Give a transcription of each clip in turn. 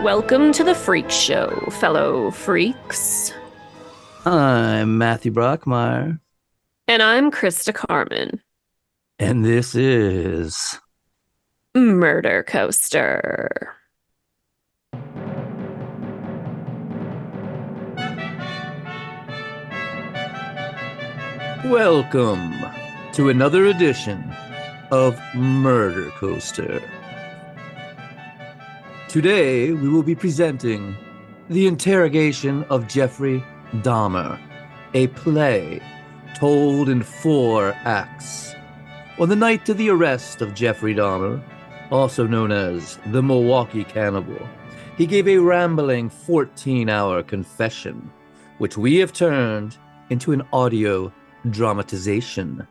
Welcome to the Freak Show, fellow freaks. I'm Matthew Brockmeyer. And I'm Christa Carmen. And this is... Murder Coaster. Welcome to another edition of Murder Coaster. Today, we will be presenting The Interrogation of Jeffrey Dahmer, a play told in 4 acts. On the night of the arrest of Jeffrey Dahmer, also known as the Milwaukee Cannibal, he gave a rambling 14-hour confession, which we have turned into an audio dramatization,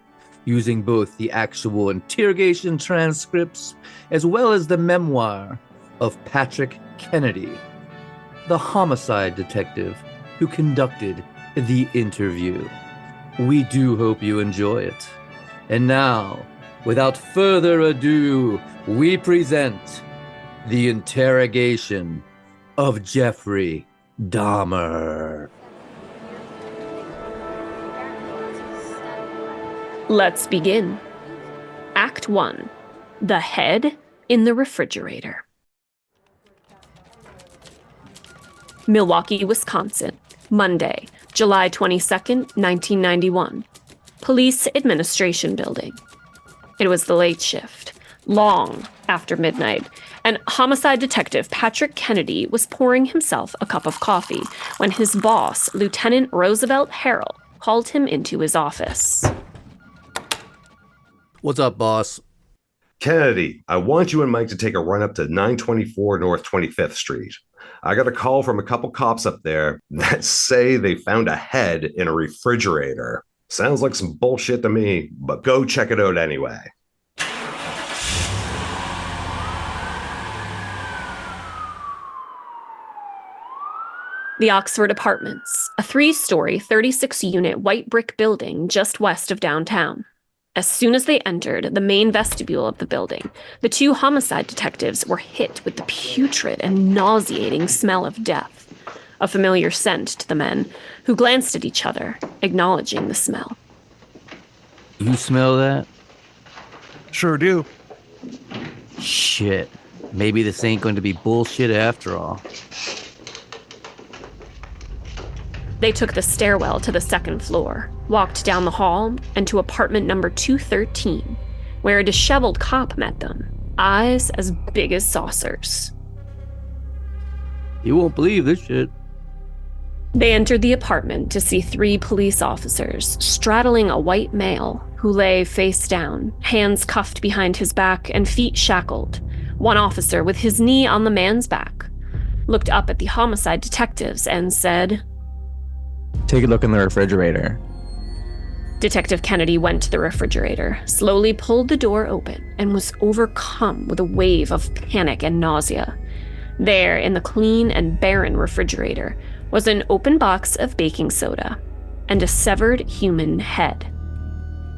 using both the actual interrogation transcripts as well as the memoir of Patrick Kennedy, the homicide detective who conducted the interview. We do hope you enjoy it. And now, without further ado, we present The Interrogation of Jeffrey Dahmer. Let's begin. Act 1. The Head in the Refrigerator. Milwaukee, Wisconsin, Monday, July 22nd, 1991. Police Administration Building. It was the late shift, long after midnight, and homicide detective Patrick Kennedy was pouring himself a cup of coffee when his boss, Lieutenant Roosevelt Herrell, called him into his office. What's up, boss? Kennedy, I want you and Mike to take a run up to 924 North 25th Street. I got a call from a couple cops up there that say they found a head in a refrigerator. Sounds like some bullshit to me, but go check it out anyway. The Oxford Apartments, a 3-story, 36-unit white brick building just west of downtown. As soon as they entered the main vestibule of the building, the 2 homicide detectives were hit with the putrid and nauseating smell of death, a familiar scent to the men, who glanced at each other, acknowledging the smell. You smell that? Sure do. Shit. Maybe this ain't going to be bullshit after all. They took the stairwell to the 2nd floor, walked down the hall, and to apartment number 213, where a disheveled cop met them, eyes as big as saucers. You won't believe this shit. They entered the apartment to see 3 police officers straddling a white male who lay face down, hands cuffed behind his back and feet shackled. One officer, with his knee on the man's back, looked up at the homicide detectives and said, Take a look in the refrigerator. Detective Kennedy went to the refrigerator, slowly pulled the door open, and was overcome with a wave of panic and nausea. There, in the clean and barren refrigerator, was an open box of baking soda and a severed human head.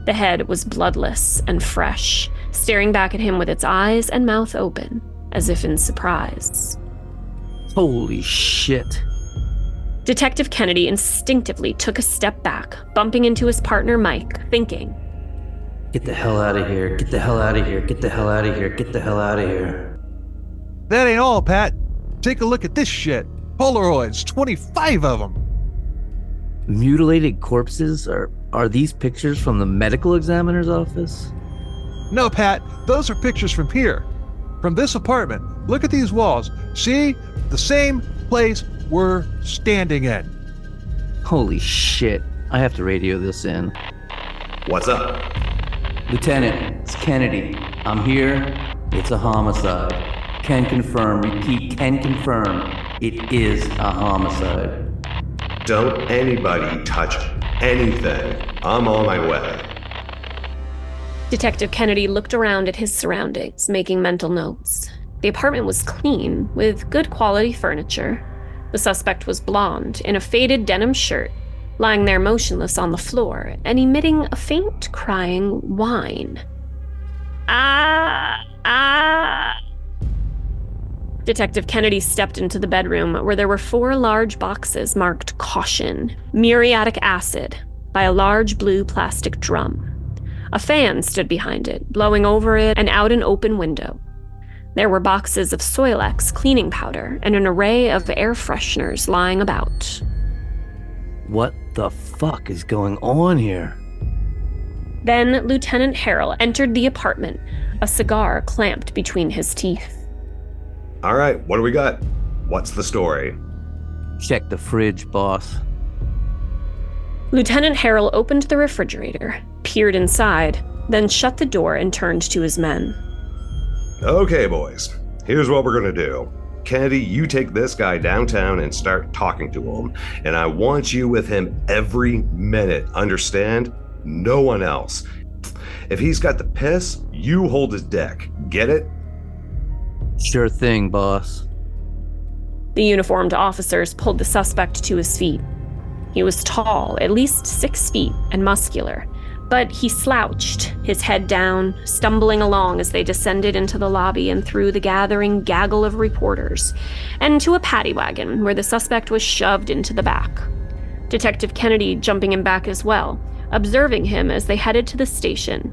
The head was bloodless and fresh, staring back at him with its eyes and mouth open, as if in surprise. Holy shit. Detective Kennedy instinctively took a step back, bumping into his partner Mike, thinking, Get the hell out of here, get the hell out of here, get the hell out of here, get the hell out of here. That ain't all, Pat. Take a look at this shit. Polaroids, 25 of them. Mutilated corpses? Are these pictures from the medical examiner's office? No, Pat, those are pictures from here. From this apartment. Look at these walls. See? The same place we're standing in. Holy shit. I have to radio this in. What's up? Lieutenant, it's Kennedy. I'm here. It's a homicide. Can confirm, repeat, can confirm. It is a homicide. Don't anybody touch anything. I'm on my way. Detective Kennedy looked around at his surroundings, making mental notes. The apartment was clean, with good quality furniture. The suspect was blonde, in a faded denim shirt, lying there motionless on the floor and emitting a faint crying whine. Ah! Ah! Detective Kennedy stepped into the bedroom where there were 4 large boxes marked Caution, Muriatic Acid, by a large blue plastic drum. A fan stood behind it, blowing over it and out an open window. There were boxes of Soilex cleaning powder and an array of air fresheners lying about. What the fuck is going on here? Then Lieutenant Herrell entered the apartment, a cigar clamped between his teeth. All right, what do we got? What's the story? Check the fridge, boss. Lieutenant Herrell opened the refrigerator, peered inside, then shut the door and turned to his men. Okay, boys, here's what we're going to do. Kennedy, you take this guy downtown and start talking to him, and I want you with him every minute, understand? No one else. If he's got the piss, you hold his dick. Get it? Sure thing, boss. The uniformed officers pulled the suspect to his feet. He was tall, at least 6 feet, and muscular, but he slouched, his head down, stumbling along as they descended into the lobby and through the gathering gaggle of reporters, and to a paddy wagon where the suspect was shoved into the back. Detective Kennedy jumping him back as well, observing him as they headed to the station.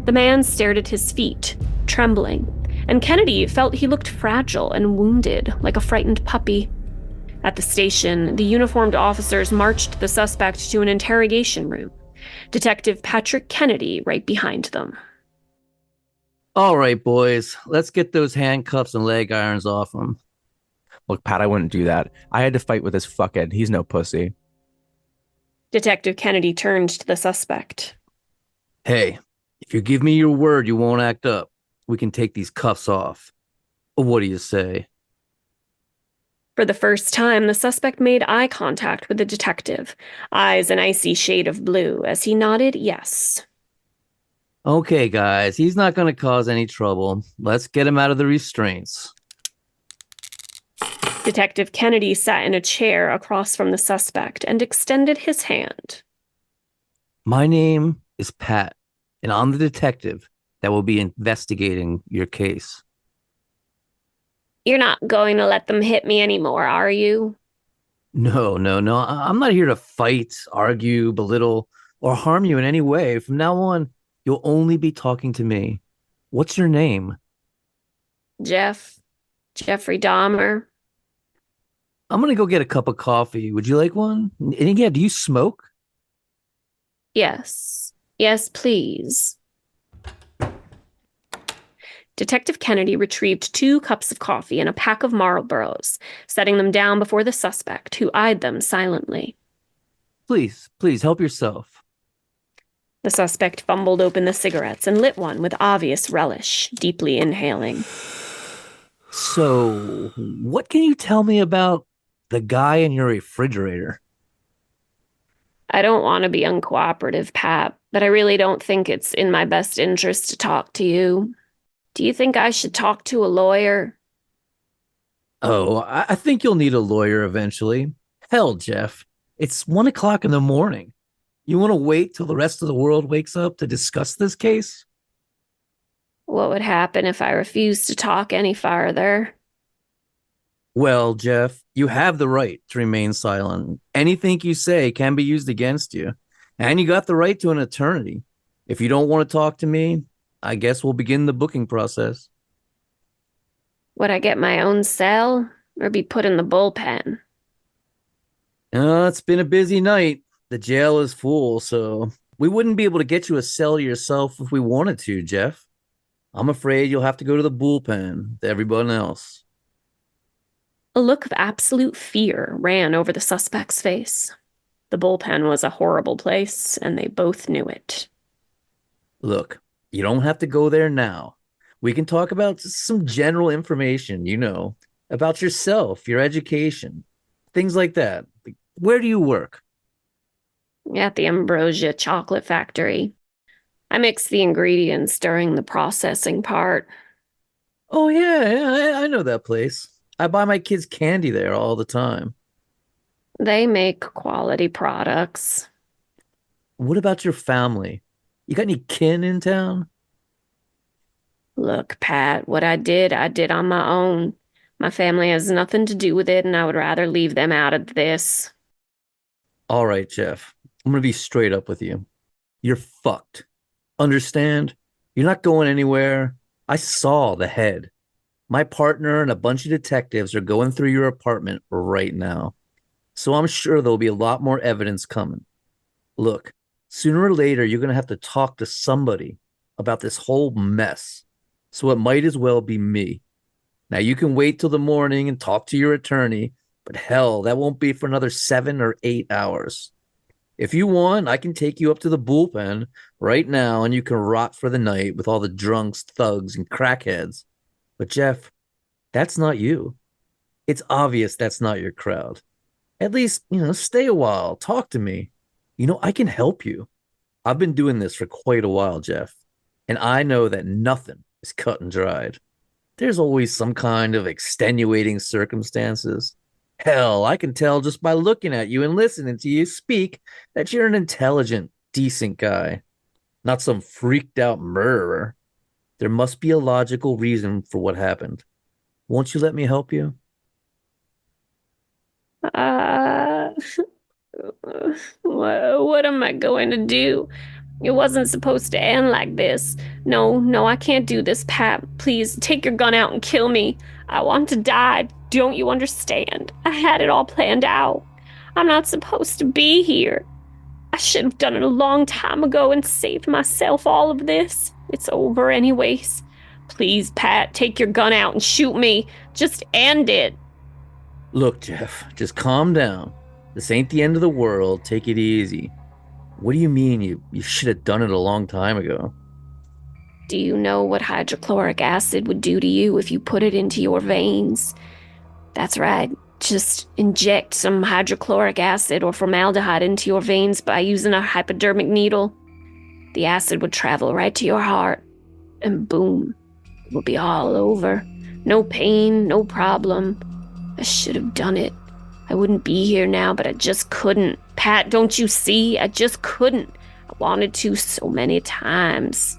The man stared at his feet, trembling, and Kennedy felt he looked fragile and wounded, like a frightened puppy. At the station, the uniformed officers marched the suspect to an interrogation room. Detective Patrick Kennedy right behind them. All right, boys, let's get those handcuffs and leg irons off him. Look, Pat, I wouldn't do that. I had to fight with this fuckhead. He's no pussy. Detective Kennedy turned to the suspect. Hey, if you give me your word you won't act up, we can take these cuffs off. What do you say? For the first time, the suspect made eye contact with the detective, eyes an icy shade of blue, as he nodded yes. Okay, guys, he's not going to cause any trouble. Let's get him out of the restraints. Detective Kennedy sat in a chair across from the suspect and extended his hand. My name is Pat, and I'm the detective that will be investigating your case. You're not going to let them hit me anymore, are you? No. I'm not here to fight, argue, belittle, or harm you in any way. From now on, you'll only be talking to me. What's your name? Jeffrey Dahmer. I'm going to go get a cup of coffee. Would you like one? And yeah, do you smoke? Yes, please. Detective Kennedy retrieved 2 cups of coffee and a pack of Marlboros, setting them down before the suspect, who eyed them silently. Please, help yourself. The suspect fumbled open the cigarettes and lit one with obvious relish, deeply inhaling. So, what can you tell me about the guy in your refrigerator? I don't want to be uncooperative, Pat, but I really don't think it's in my best interest to talk to you. Do you think I should talk to a lawyer? Oh, I think you'll need a lawyer eventually. Hell, Jeff, it's 1 o'clock in the morning. You want to wait till the rest of the world wakes up to discuss this case? What would happen if I refused to talk any farther? Well, Jeff, you have the right to remain silent. Anything you say can be used against you. And you got the right to an attorney. If you don't want to talk to me, I guess we'll begin the booking process. Would I get my own cell or be put in the bullpen? It's been a busy night. The jail is full, so we wouldn't be able to get you a cell yourself if we wanted to, Jeff. I'm afraid you'll have to go to the bullpen with everyone else. A look of absolute fear ran over the suspect's face. The bullpen was a horrible place, and they both knew it. Look, you don't have to go there now. We can talk about some general information, about yourself, your education, things like that. Where do you work? At the Ambrosia Chocolate Factory. I mix the ingredients during the processing part. Oh, yeah, I know that place. I buy my kids candy there all the time. They make quality products. What about your family? You got any kin in town? Look, Pat, what I did on my own. My family has nothing to do with it, and I would rather leave them out of this. All right, Jeff. I'm going to be straight up with you. You're fucked. Understand? You're not going anywhere. I saw the head. My partner and a bunch of detectives are going through your apartment right now. So I'm sure there'll be a lot more evidence coming. Look, sooner or later, you're going to have to talk to somebody about this whole mess. So it might as well be me. Now, you can wait till the morning and talk to your attorney, but hell, that won't be for another 7 or 8 hours. If you want, I can take you up to the bullpen right now and you can rot for the night with all the drunks, thugs, and crackheads. But Jeff, that's not you. It's obvious that's not your crowd. At least, stay a while, talk to me. I can help you. I've been doing this for quite a while, Jeff, and I know that nothing is cut and dried. There's always some kind of extenuating circumstances. Hell, I can tell just by looking at you and listening to you speak that you're an intelligent, decent guy, not some freaked out murderer. There must be a logical reason for what happened. Won't you let me help you? What am I going to do? It wasn't supposed to end like this. No, I can't do this, Pat. Please, take your gun out and kill me. I want to die. Don't you understand? I had it all planned out. I'm not supposed to be here. I should have done it a long time ago and saved myself all of this. It's over anyways. Please, Pat, take your gun out and shoot me. Just end it. Look, Jeff, just calm down. This ain't the end of the world. Take it easy. What do you mean you should have done it a long time ago? Do you know what hydrochloric acid would do to you if you put it into your veins? That's right. Just inject some hydrochloric acid or formaldehyde into your veins by using a hypodermic needle. The acid would travel right to your heart, and boom, it will be all over. No pain, no problem. I should have done it. I wouldn't be here now, but I just couldn't. Pat, don't you see? I just couldn't. I wanted to so many times.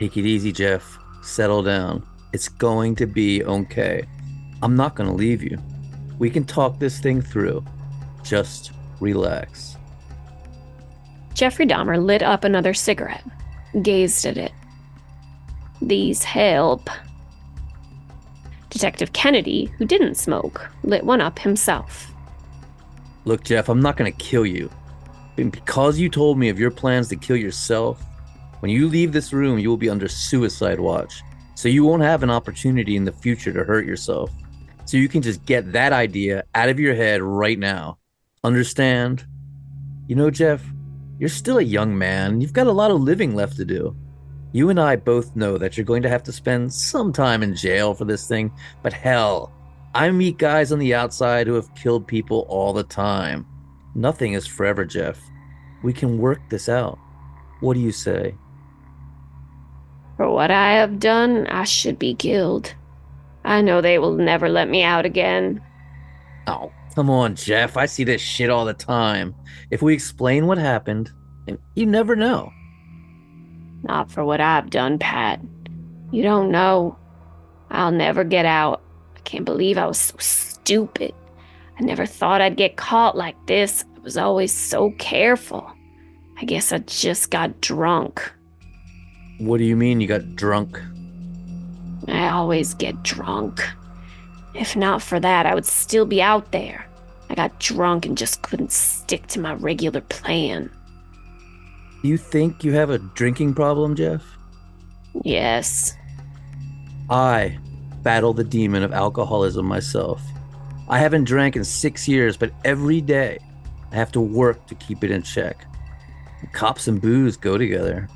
Take it easy, Jeff. Settle down. It's going to be okay. I'm not going to leave you. We can talk this thing through. Just relax. Jeffrey Dahmer lit up another cigarette, gazed at it. These help. Detective Kennedy, who didn't smoke, lit one up himself. Look, Jeff, I'm not going to kill you. And because you told me of your plans to kill yourself, when you leave this room, you will be under suicide watch. So you won't have an opportunity in the future to hurt yourself. So you can just get that idea out of your head right now. Understand? Jeff, you're still a young man. You've got a lot of living left to do. You and I both know that you're going to have to spend some time in jail for this thing, but hell, I meet guys on the outside who have killed people all the time. Nothing is forever, Jeff. We can work this out. What do you say? For what I have done, I should be killed. I know they will never let me out again. Oh, come on, Jeff. I see this shit all the time. If we explain what happened, you never know. Not for what I've done, Pat. You don't know. I'll never get out. I can't believe I was so stupid. I never thought I'd get caught like this. I was always so careful. I guess I just got drunk. What do you mean you got drunk? I always get drunk. If not for that, I would still be out there. I got drunk and just couldn't stick to my regular plan. Do you think you have a drinking problem, Jeff? Yes. I battle the demon of alcoholism myself. I haven't drank in 6 years, but every day I have to work to keep it in check. Cops and booze go together.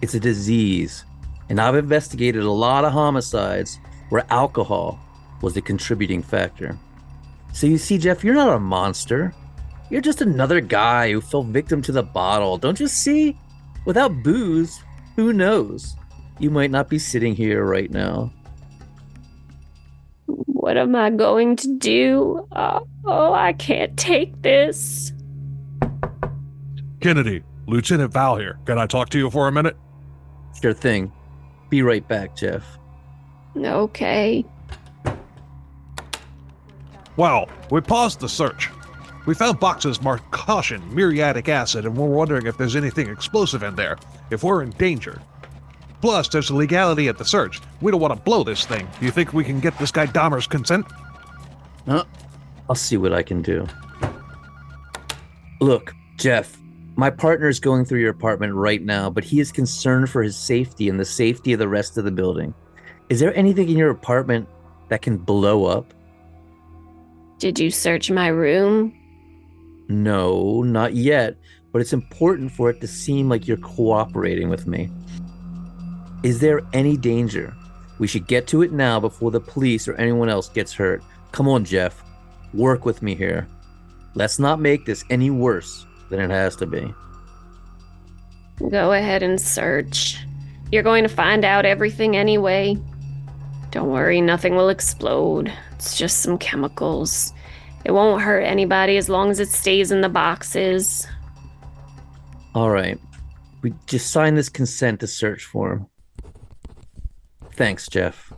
It's a disease, and I've investigated a lot of homicides where alcohol was the contributing factor. So you see, Jeff, you're not a monster. You're just another guy who fell victim to the bottle. Don't you see? Without booze, who knows? You might not be sitting here right now. What am I going to do? Oh, I can't take this. Kennedy, Lieutenant Vahl here. Can I talk to you for a minute? Sure thing. Be right back, Jeff. Okay. Well, we paused the search. We found boxes marked caution, muriatic acid, and we're wondering if there's anything explosive in there, if we're in danger. Plus, there's a legality at the search. We don't want to blow this thing. Do you think we can get this guy Dahmer's consent? I'll see what I can do. Look, Jeff, my partner is going through your apartment right now, but he is concerned for his safety and the safety of the rest of the building. Is there anything in your apartment that can blow up? Did you search my room? No, not yet, but it's important for it to seem like you're cooperating with me. Is there any danger? We should get to it now before the police or anyone else gets hurt. Come on, Jeff. Work with me here. Let's not make this any worse than it has to be. Go ahead and search. You're going to find out everything anyway. Don't worry, nothing will explode. It's just some chemicals. It won't hurt anybody as long as it stays in the boxes. All right. We just signed this consent to search for him. Thanks, Jeff.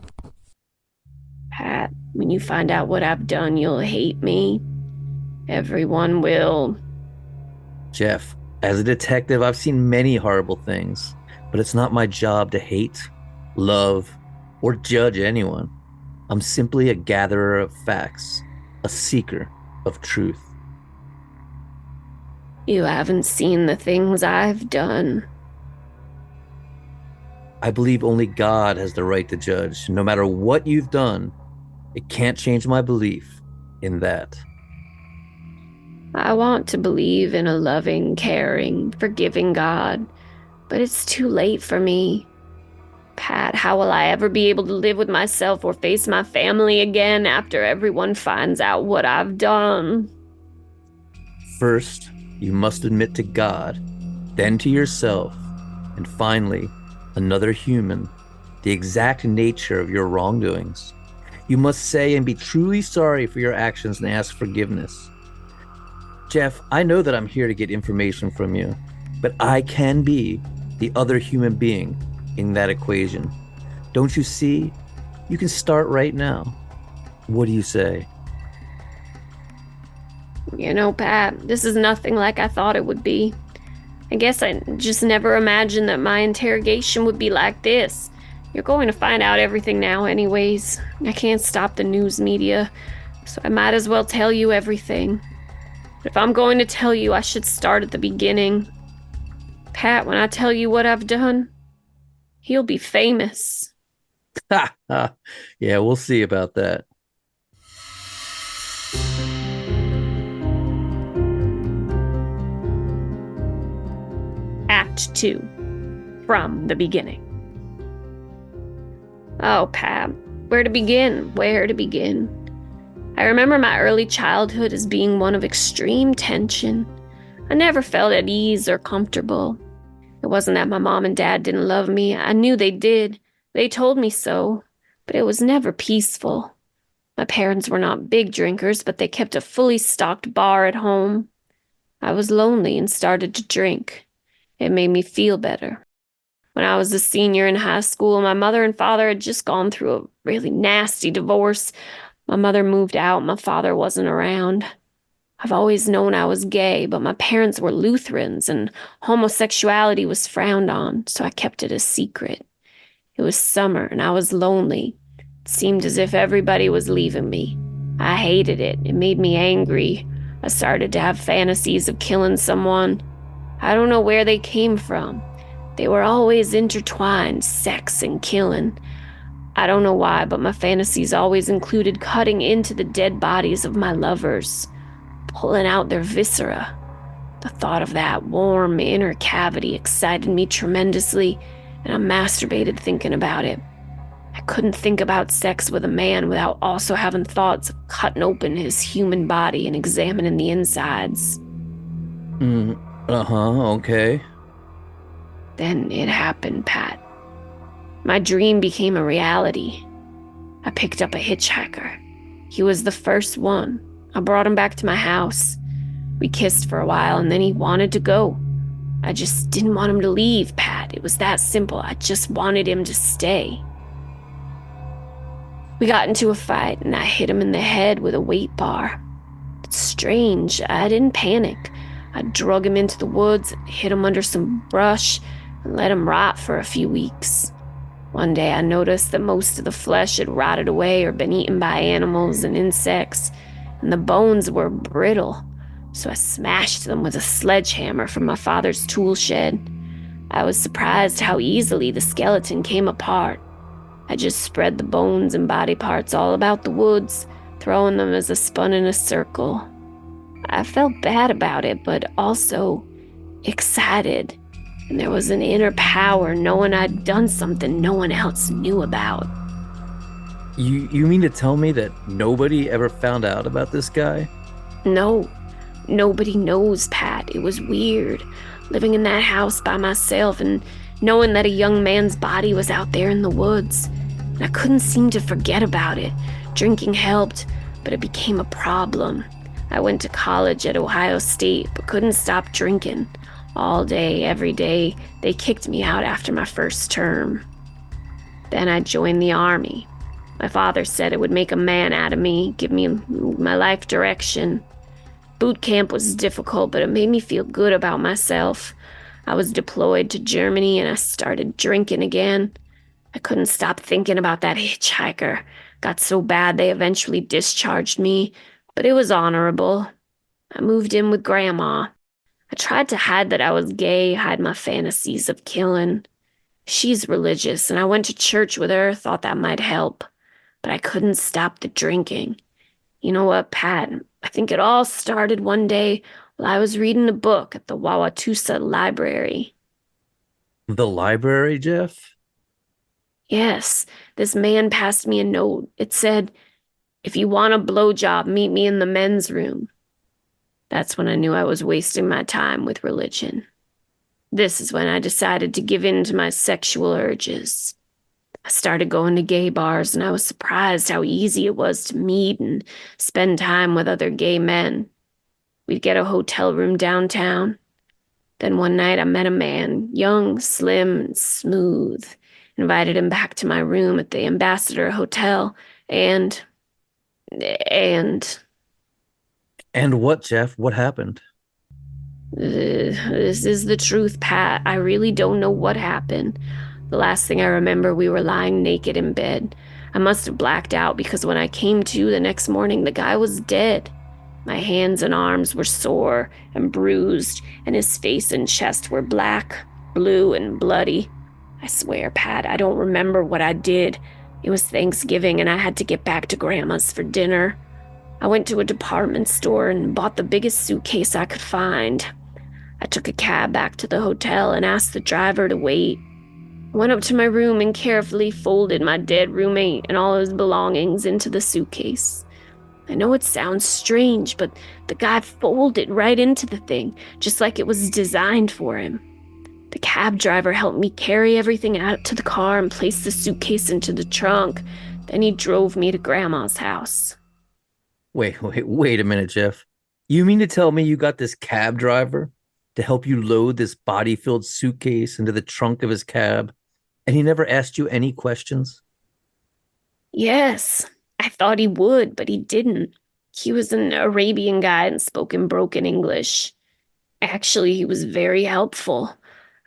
Pat, when you find out what I've done, you'll hate me. Everyone will. Jeff, as a detective, I've seen many horrible things, but it's not my job to hate, love, or judge anyone. I'm simply a gatherer of facts, a seeker of truth. You haven't seen the things I've done. I believe only God has the right to judge. No matter what you've done, it can't change my belief in that. I want to believe in a loving, caring, forgiving God, but it's too late for me. Pat, how will I ever be able to live with myself or face my family again after everyone finds out what I've done? First, you must admit to God, then to yourself, and finally, another human, the exact nature of your wrongdoings. You must say and be truly sorry for your actions and ask forgiveness. Jeff, I know that I'm here to get information from you, but I can be the other human being in that equation. Don't you see? You can start right now. What do you say? You know, Pat, this is nothing like I thought it would be. I guess I just never imagined that my interrogation would be like this. You're going to find out everything now anyways. I can't stop the news media, so I might as well tell you everything. But if I'm going to tell you, I should start at the beginning. Pat, when I tell you what I've done, he'll be famous. Yeah, we'll see about that. Act 2. From the beginning. Oh, Pat, where to begin? Where to begin? I remember my early childhood as being one of extreme tension. I never felt at ease or comfortable. It wasn't that my mom and dad didn't love me. I knew they did. They told me so. But it was never peaceful. My parents were not big drinkers, but they kept a fully stocked bar at home. I was lonely and started to drink. It made me feel better. When I was a senior in high school, my mother and father had just gone through a really nasty divorce. My mother moved out, my father wasn't around. I've always known I was gay, but my parents were Lutherans and homosexuality was frowned on, so I kept it a secret. It was summer and I was lonely. It seemed as if everybody was leaving me. I hated it. It made me angry. I started to have fantasies of killing someone. I don't know where they came from. They were always intertwined, sex and killing. I don't know why, but my fantasies always included cutting into the dead bodies of my lovers, pulling out their viscera. The thought of that warm inner cavity excited me tremendously, and I masturbated thinking about it. I couldn't think about sex with a man without also having thoughts of cutting open his human body and examining the insides. Okay. Then it happened, Pat. My dream became a reality. I picked up a hitchhiker. He was the first one. I brought him back to my house. We kissed for a while and then he wanted to go. I just didn't want him to leave, Pat. It was that simple. I just wanted him to stay. We got into a fight, and I hit him in the head with a weight bar. It's strange, I didn't panic. I drug him into the woods, hid him under some brush, and let him rot for a few weeks. One day I noticed that most of the flesh had rotted away or been eaten by animals and insects, and the bones were brittle, so I smashed them with a sledgehammer from my father's tool shed. I was surprised how easily the skeleton came apart. I just spread the bones and body parts all about the woods, throwing them as I spun in a circle. I felt bad about it, but also excited. And there was an inner power knowing I'd done something no one else knew about. You mean to tell me that nobody ever found out about this guy? No, nobody knows, Pat. It was weird, living in that house by myself and knowing that a young man's body was out there in the woods. And I couldn't seem to forget about it. Drinking helped, but it became a problem. I went to college at Ohio State, but couldn't stop drinking. All day, every day, they kicked me out after my first term. Then I joined the Army. My father said it would make a man out of me, give me my life direction. Boot camp was difficult, but it made me feel good about myself. I was deployed to Germany and I started drinking again. I couldn't stop thinking about that hitchhiker. Got so bad they eventually discharged me, but it was honorable. I moved in with Grandma. I tried to hide that I was gay, hide my fantasies of killing. She's religious, and I went to church with her, thought that might help. But I couldn't stop the drinking. You know what, Pat? I think it all started one day while I was reading a book at the Wauwatosa Library. The library, Jeff? Yes, this man passed me a note. It said, "If you want a blowjob, meet me in the men's room." That's when I knew I was wasting my time with religion. This is when I decided to give in to my sexual urges. I started going to gay bars, and I was surprised how easy it was to meet and spend time with other gay men. We'd get a hotel room downtown. Then one night I met a man, young, slim, and smooth. Invited him back to my room at the Ambassador Hotel, and... And what, Jeff? What happened? This is the truth, Pat. I really don't know what happened. The last thing I remember, we were lying naked in bed. I must have blacked out because when I came to the next morning, the guy was dead. My hands and arms were sore and bruised, and his face and chest were black, blue, and bloody. I swear, Pat, I don't remember what I did. It was Thanksgiving, and I had to get back to Grandma's for dinner. I went to a department store and bought the biggest suitcase I could find. I took a cab back to the hotel and asked the driver to wait. I went up to my room and carefully folded my dead roommate and all his belongings into the suitcase. I know it sounds strange, but the guy folded right into the thing, just like it was designed for him. The cab driver helped me carry everything out to the car and place the suitcase into the trunk. Then he drove me to Grandma's house. Wait a minute, Jeff. You mean to tell me you got this cab driver to help you load this body-filled suitcase into the trunk of his cab, and he never asked you any questions? Yes, I thought he would, but he didn't. He was an Arabian guy and spoke in broken English. Actually, he was very helpful.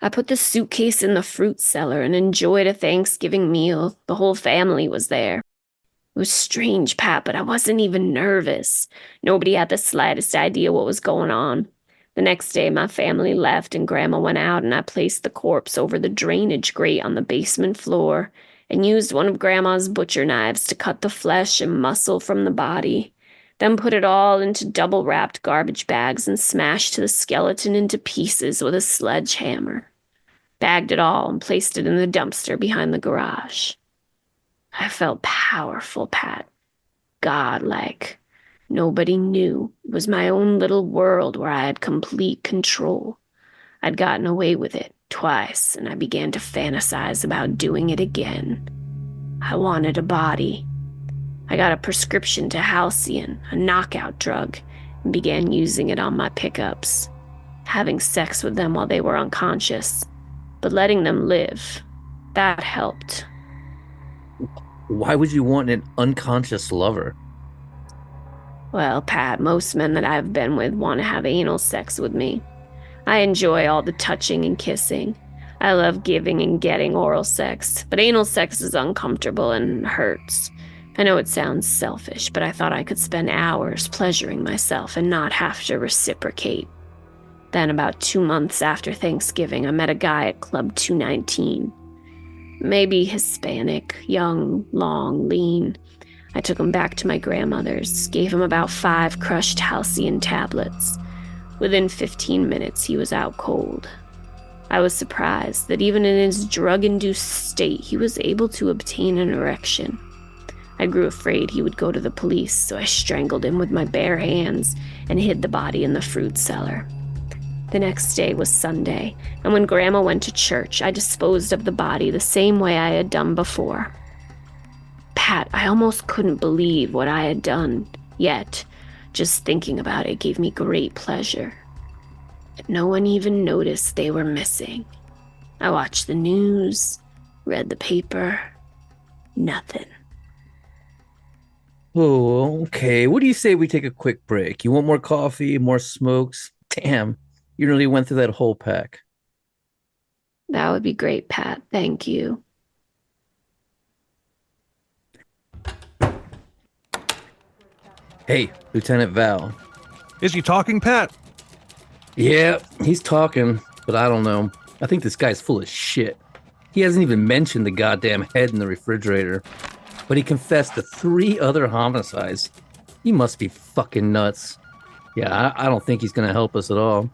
I put the suitcase in the fruit cellar and enjoyed a Thanksgiving meal. The whole family was there. It was strange, Pat, but I wasn't even nervous. Nobody had the slightest idea what was going on. The next day, my family left and Grandma went out, and I placed the corpse over the drainage grate on the basement floor and used one of Grandma's butcher knives to cut the flesh and muscle from the body, then put it all into double-wrapped garbage bags and smashed the skeleton into pieces with a sledgehammer. Bagged it all and placed it in the dumpster behind the garage. I felt powerful, Pat. Godlike. Nobody knew. It was my own little world where I had complete control. I'd gotten away with it twice, and I began to fantasize about doing it again. I wanted a body. I got a prescription to Halcyon, a knockout drug, and began using it on my pickups, having sex with them while they were unconscious, but letting them live. That helped. Why would you want an unconscious lover? Well, Pat, most men that I've been with want to have anal sex with me. I enjoy all the touching and kissing. I love giving and getting oral sex, but anal sex is uncomfortable and hurts. I know it sounds selfish, but I thought I could spend hours pleasuring myself and not have to reciprocate. Then, about 2 months after Thanksgiving, I met a guy at Club 219. Maybe Hispanic, young, long, lean. I took him back to my grandmother's, gave him about 5 crushed halcyon tablets. Within 15 minutes, he was out cold. I was surprised that even in his drug-induced state, he was able to obtain an erection. I grew afraid he would go to the police, so I strangled him with my bare hands and hid the body in the fruit cellar. The next day was Sunday, and when Grandma went to church, I disposed of the body the same way I had done before. Pat, I almost couldn't believe what I had done, yet just thinking about it gave me great pleasure. No one even noticed they were missing. I watched the news, read the paper, nothing. Oh, okay. What do you say we take a quick break? You want more coffee, more smokes? Damn, you nearly went through that whole pack. That would be great, Pat. Thank you. Hey, Lieutenant Vahl. Is he talking, Pat? Yeah, he's talking, but I don't know. I think this guy's full of shit. He hasn't even mentioned the goddamn head in the refrigerator. But he confessed to 3 other homicides. He must be fucking nuts. Yeah, I don't think he's gonna help us at all.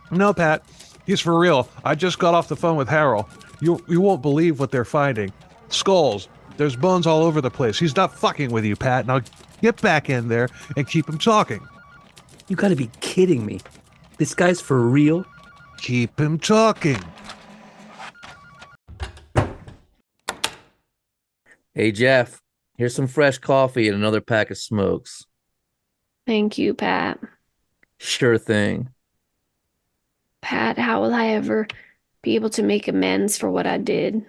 No, Pat. He's for real. I just got off the phone with Herrell. You won't believe what they're finding. Skulls. There's bones all over the place. He's not fucking with you, Pat. Now get back in there and keep him talking. You gotta be kidding me. This guy's for real? Keep him talking. Hey, Jeff, here's some fresh coffee and another pack of smokes. Thank you, Pat. Sure thing. Pat, how will I ever be able to make amends for what I did?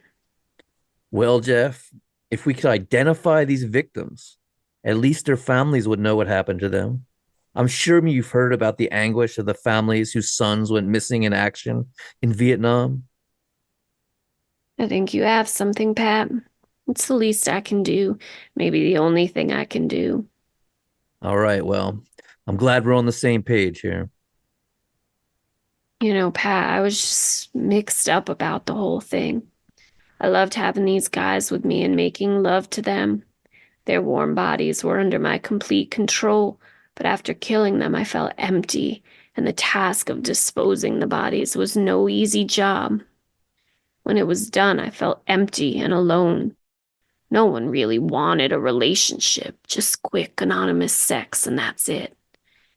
Well, Jeff, if we could identify these victims, at least their families would know what happened to them. I'm sure you've heard about the anguish of the families whose sons went missing in action in Vietnam. I think you have something, Pat. It's the least I can do. Maybe the only thing I can do. All right, well, I'm glad we're on the same page here. You know, Pat, I was just mixed up about the whole thing. I loved having these guys with me and making love to them. Their warm bodies were under my complete control, but after killing them, I felt empty, and the task of disposing the bodies was no easy job. When it was done, I felt empty and alone. No one really wanted a relationship, just quick, anonymous sex, and that's it.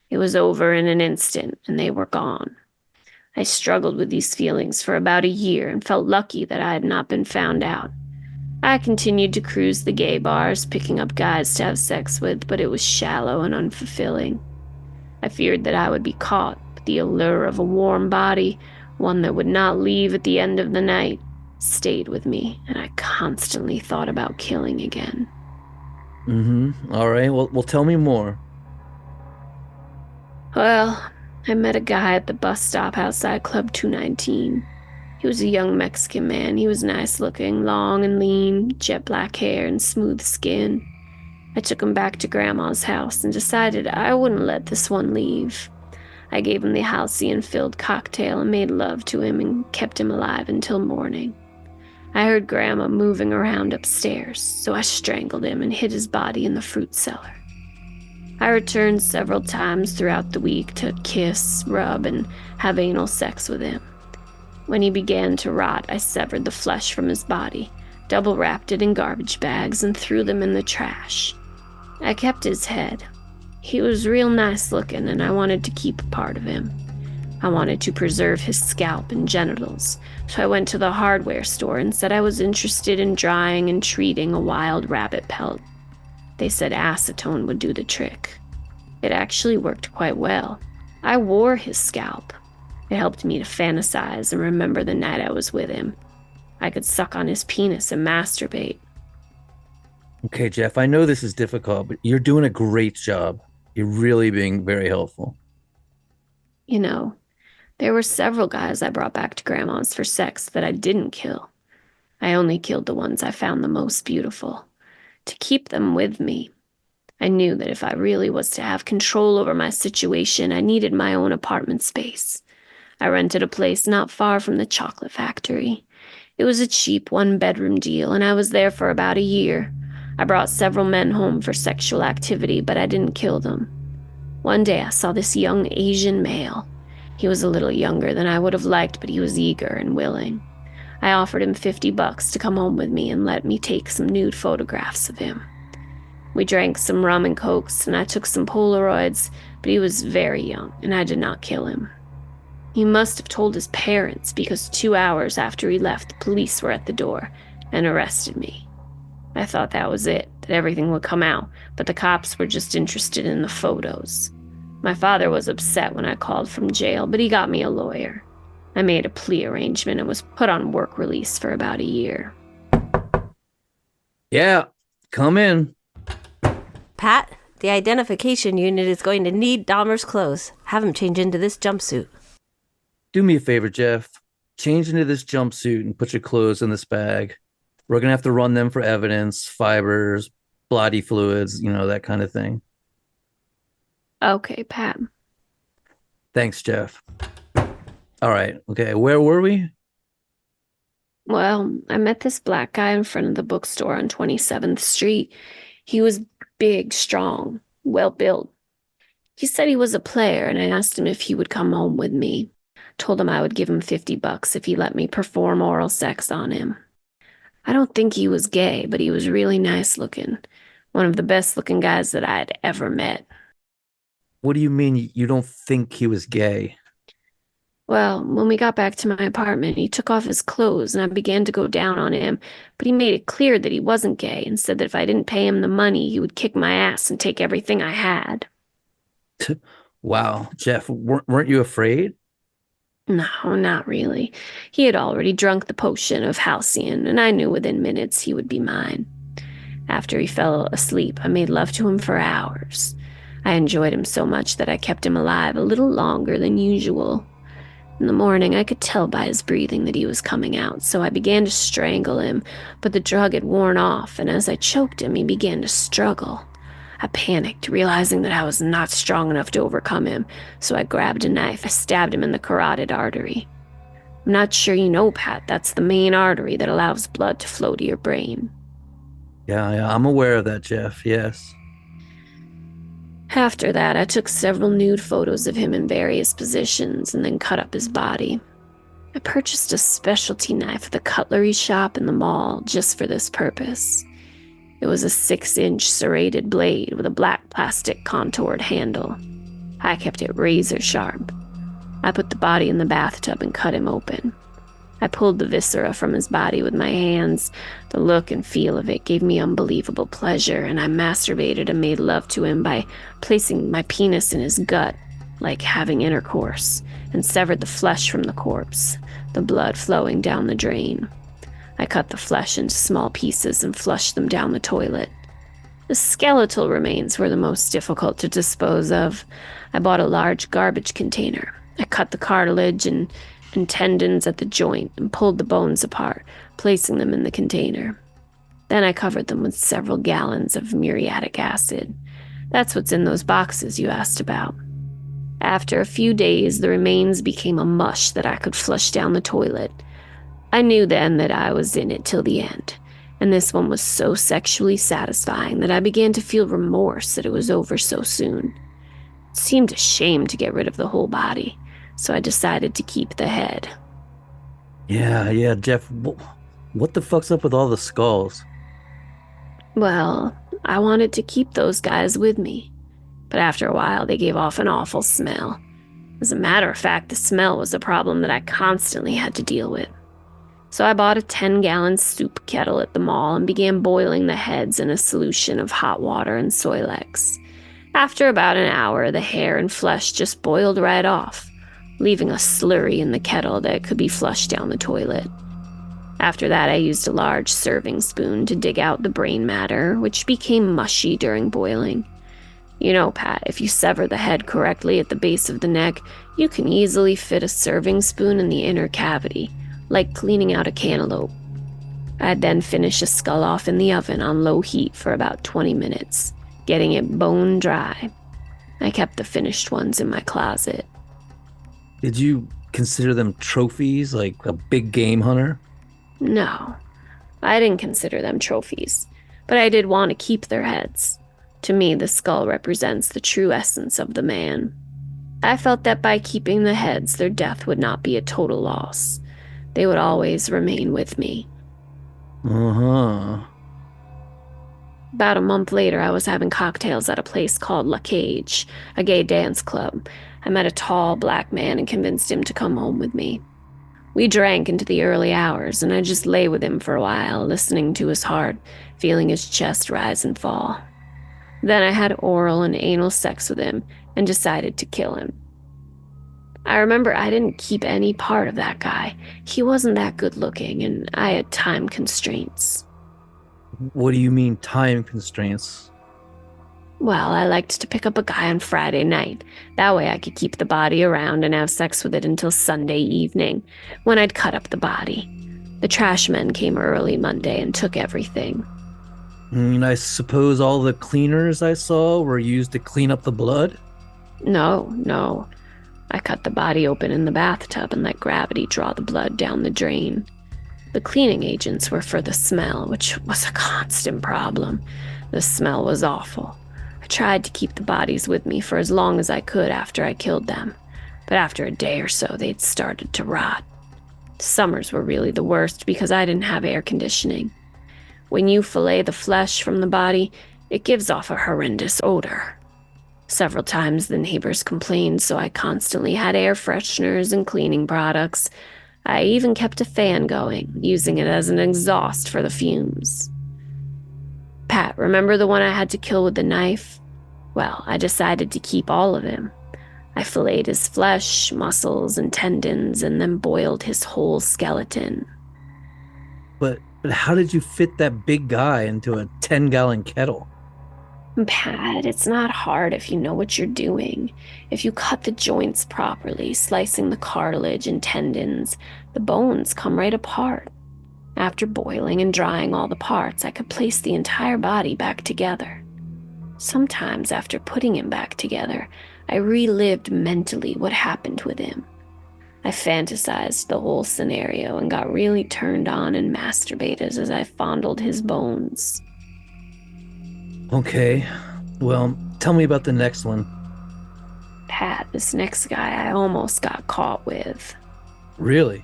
It was over in an instant, and they were gone. I struggled with these feelings for about a year and felt lucky that I had not been found out. I continued to cruise the gay bars, picking up guys to have sex with, but it was shallow and unfulfilling. I feared that I would be caught, but the allure of a warm body, one that would not leave at the end of the night, stayed with me, and I constantly thought about killing again. All right, well, tell me more. Well, I met a guy at the bus stop outside Club 219. He was a young Mexican man. He was nice looking, long and lean, jet black hair and smooth skin. I took him back to Grandma's house and decided I wouldn't let this one leave. I gave him the halcyon-filled cocktail and made love to him and kept him alive until morning. I heard Grandma moving around upstairs, so I strangled him and hid his body in the fruit cellar. I returned several times throughout the week to kiss, rub, and have anal sex with him. When he began to rot, I severed the flesh from his body, double-wrapped it in garbage bags, and threw them in the trash. I kept his head. He was real nice looking, and I wanted to keep a part of him. I wanted to preserve his scalp and genitals, so I went to the hardware store and said I was interested in drying and treating a wild rabbit pelt. They said acetone would do the trick. It actually worked quite well. I wore his scalp. It helped me to fantasize and remember the night I was with him. I could suck on his penis and masturbate. Okay, Jeff, I know this is difficult, but you're doing a great job. You're really being very helpful. You know, there were several guys I brought back to Grandma's for sex that I didn't kill. I only killed the ones I found the most beautiful, to keep them with me. I knew that if I really was to have control over my situation, I needed my own apartment space. I rented a place not far from the chocolate factory. It was a cheap one-bedroom deal, and I was there for about a year. I brought several men home for sexual activity, but I didn't kill them. One day I saw this young Asian male. He was a little younger than I would have liked, but he was eager and willing. I offered him $50 to come home with me and let me take some nude photographs of him. We drank some rum and cokes, and I took some Polaroids, but he was very young, and I did not kill him. He must have told his parents, because 2 hours after he left, the police were at the door and arrested me. I thought that was it, that everything would come out, but the cops were just interested in the photos. My father was upset when I called from jail, but he got me a lawyer. I made a plea arrangement and was put on work release for about a year. Yeah, come in. Pat, the identification unit is going to need Dahmer's clothes. Have him change into this jumpsuit. Do me a favor, Jeff. Change into this jumpsuit and put your clothes in this bag. We're going to have to run them for evidence, fibers, body fluids, that kind of thing. Okay, Pat. Thanks, Jeff. All right. Okay. Where were we? Well, I met this black guy in front of the bookstore on 27th Street. He was big, strong, well-built. He said he was a player, and I asked him if he would come home with me. Told him I would give him $50 if he let me perform oral sex on him. I don't think he was gay, but he was really nice looking. One of the best looking guys that I had ever met. What do you mean you don't think he was gay? Well, when we got back to my apartment, he took off his clothes and I began to go down on him, but he made it clear that he wasn't gay and said that if I didn't pay him the money, he would kick my ass and take everything I had. Wow, Jeff, weren't you afraid? No, not really. He had already drunk the potion of halcyon, and I knew within minutes he would be mine. After he fell asleep, I made love to him for hours. I enjoyed him so much that I kept him alive a little longer than usual. In the morning, I could tell by his breathing that he was coming out, so I began to strangle him, but the drug had worn off, and as I choked him, he began to struggle. I panicked, realizing that I was not strong enough to overcome him, so I grabbed a knife. I stabbed him in the carotid artery. I'm not sure you know, Pat, that's the main artery that allows blood to flow to your brain. Yeah, I'm aware of that, Jeff, yes. After that, I took several nude photos of him in various positions and then cut up his body. I purchased a specialty knife at the cutlery shop in the mall just for this purpose. It was a 6-inch serrated blade with a black plastic contoured handle. I kept it razor sharp. I put the body in the bathtub and cut him open. I pulled the viscera from his body with my hands. The look and feel of it gave me unbelievable pleasure, and I masturbated and made love to him by placing my penis in his gut, like having intercourse, and severed the flesh from the corpse, the blood flowing down the drain. I cut the flesh into small pieces and flushed them down the toilet. The skeletal remains were the most difficult to dispose of. I bought a large garbage container. I cut the cartilage and tendons at the joint and pulled the bones apart, placing them in the container. Then I covered them with several gallons of muriatic acid. That's what's in those boxes you asked about. After a few days, the remains became a mush that I could flush down the toilet. I knew then that I was in it till the end, and this one was so sexually satisfying that I began to feel remorse that it was over so soon. It seemed a shame to get rid of the whole body, so I decided to keep the head. Yeah, Jeff, what the fuck's up with all the skulls? Well, I wanted to keep those guys with me, but after a while they gave off an awful smell. As a matter of fact, the smell was a problem that I constantly had to deal with. So I bought a 10-gallon soup kettle at the mall and began boiling the heads in a solution of hot water and Soilex. After about an hour, the hair and flesh just boiled right off, leaving a slurry in the kettle that could be flushed down the toilet. After that, I used a large serving spoon to dig out the brain matter, which became mushy during boiling. You know, Pat, if you sever the head correctly at the base of the neck, you can easily fit a serving spoon in the inner cavity, like cleaning out a cantaloupe. I'd then finish a skull off in the oven on low heat for about 20 minutes, getting it bone dry. I kept the finished ones in my closet. Did you consider them trophies, like a big game hunter? No, I didn't consider them trophies, but I did want to keep their heads. To me, the skull represents the true essence of the man. I felt that by keeping the heads, their death would not be a total loss. They would always remain with me. Uh-huh. About a month later, I was having cocktails at a place called La Cage, a gay dance club. I met a tall black man and convinced him to come home with me. We drank into the early hours, and I just lay with him for a while, listening to his heart, feeling his chest rise and fall. Then I had oral and anal sex with him and decided to kill him. I remember I didn't keep any part of that guy. He wasn't that good looking, and I had time constraints. What do you mean time constraints? Well, I liked to pick up a guy on Friday night. That way I could keep the body around and have sex with it until Sunday evening, when I'd cut up the body. The trash men came early Monday and took everything. I suppose all the cleaners I saw were used to clean up the blood? No. I cut the body open in the bathtub and let gravity draw the blood down the drain. The cleaning agents were for the smell, which was a constant problem. The smell was awful. I tried to keep the bodies with me for as long as I could after I killed them, but after a day or so, they'd started to rot. Summers were really the worst because I didn't have air conditioning. When you fillet the flesh from the body, it gives off a horrendous odor. Several times the neighbors complained, so I constantly had air fresheners and cleaning products. I even kept a fan going, using it as an exhaust for the fumes. Pat, remember the one I had to kill with the knife? Well, I decided to keep all of him. I filleted his flesh, muscles, and tendons, and then boiled his whole skeleton. But how did you fit that big guy into a 10-gallon kettle? Pat, it's not hard if you know what you're doing. If you cut the joints properly, slicing the cartilage and tendons, the bones come right apart. After boiling and drying all the parts, I could place the entire body back together. Sometimes after putting him back together, I relived mentally what happened with him. I fantasized the whole scenario and got really turned on and masturbated as I fondled his bones. Okay, well, tell me about the next one. Pat, this next guy I almost got caught with. Really?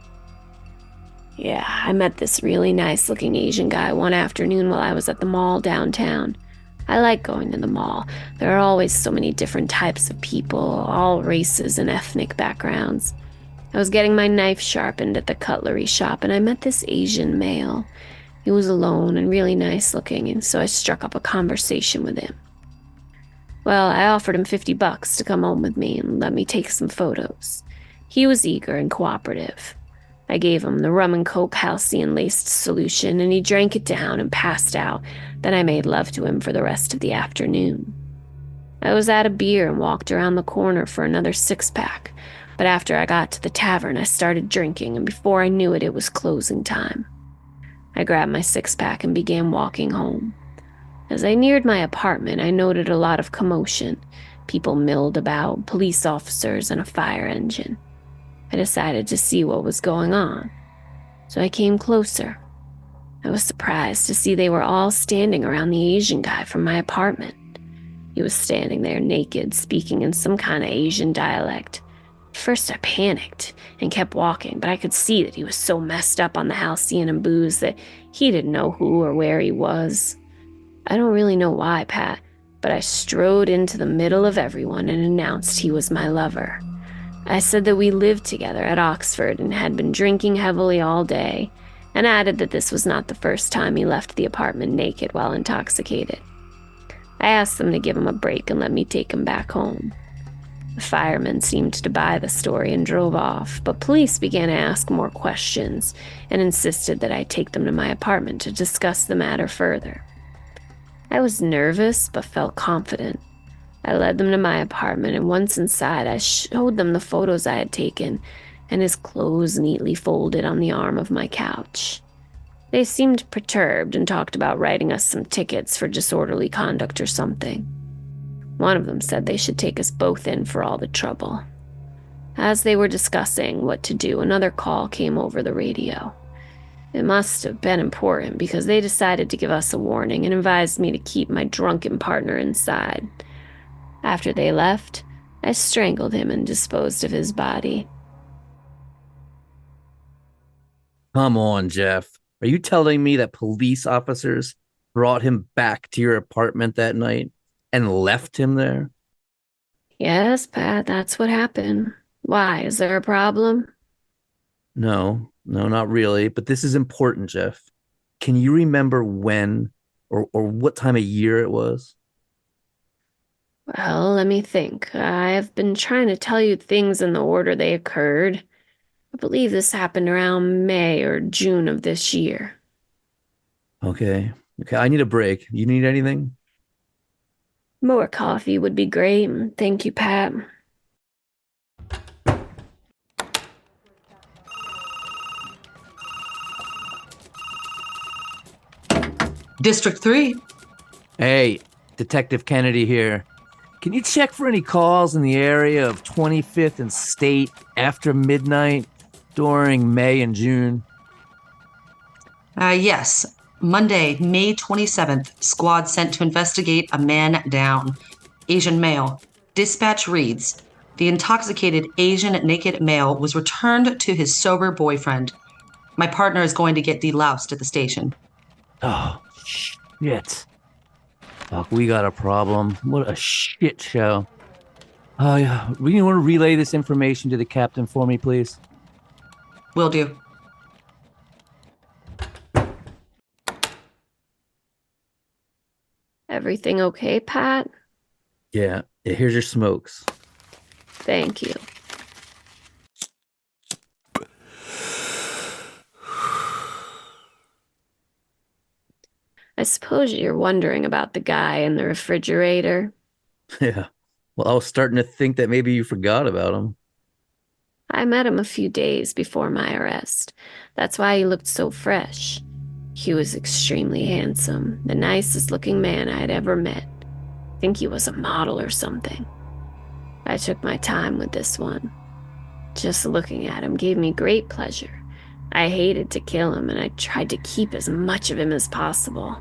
Yeah, I met this really nice-looking Asian guy one afternoon while I was at the mall downtown. I like going to the mall. There are always so many different types of people, all races and ethnic backgrounds. I was getting my knife sharpened at the cutlery shop, and I met this Asian male. He was alone and really nice-looking, and so I struck up a conversation with him. Well, I offered him $50 to come home with me and let me take some photos. He was eager and cooperative. I gave him the rum and coke halcyon-laced solution, and he drank it down and passed out. Then I made love to him for the rest of the afternoon. I was out of beer and walked around the corner for another six-pack, but after I got to the tavern, I started drinking, and before I knew it, it was closing time. I grabbed my six-pack and began walking home. As I neared my apartment, I noted a lot of commotion. People milled about, police officers, and a fire engine. I decided to see what was going on, so I came closer. I was surprised to see they were all standing around the Asian guy from my apartment. He was standing there naked, speaking in some kind of Asian dialect. At first I panicked and kept walking, but I could see that he was so messed up on the halcyon and booze that he didn't know who or where he was. I don't really know why, Pat, but I strode into the middle of everyone and announced he was my lover. I said that we lived together at Oxford and had been drinking heavily all day, and added that this was not the first time he left the apartment naked while intoxicated. I asked them to give him a break and let me take him back home. The firemen seemed to buy the story and drove off, but police began to ask more questions and insisted that I take them to my apartment to discuss the matter further. I was nervous, but felt confident. I led them to my apartment, and once inside, I showed them the photos I had taken and his clothes neatly folded on the arm of my couch. They seemed perturbed and talked about writing us some tickets for disorderly conduct or something. One of them said they should take us both in for all the trouble. As they were discussing what to do, another call came over the radio. It must have been important because they decided to give us a warning and advised me to keep my drunken partner inside. After they left, I strangled him and disposed of his body. Come on, Jeff. Are you telling me that police officers brought him back to your apartment that night and left him there? Yes, Pat, that's what happened. Why, is there a problem? No, not really. But this is important, Jeff. Can you remember when or what time of year it was? Well, let me think. I've been trying to tell you things in the order they occurred. I believe this happened around May or June of this year. Okay, I need a break. You need anything? More coffee would be great. Thank you, Pat. District 3. Hey, Detective Kennedy here. Can you check for any calls in the area of 25th and State after midnight during May and June? Yes. Monday, May 27th, squad sent to investigate a man down. Asian male. Dispatch reads, the intoxicated Asian naked male was returned to his sober boyfriend. My partner is going to get deloused at the station. Oh, shit. Fuck, we got a problem. What a shit show. Oh, yeah. You want to relay this information to the captain for me, please? Will do. Everything okay, Pat? Yeah, here's your smokes. Thank you. I suppose you're wondering about the guy in the refrigerator. Yeah. Well, I was starting to think that maybe you forgot about him. I met him a few days before my arrest. That's why he looked so fresh. He was extremely handsome, the nicest looking man I had ever met. I think he was a model or something. I took my time with this one. Just looking at him gave me great pleasure. I hated to kill him, and I tried to keep as much of him as possible.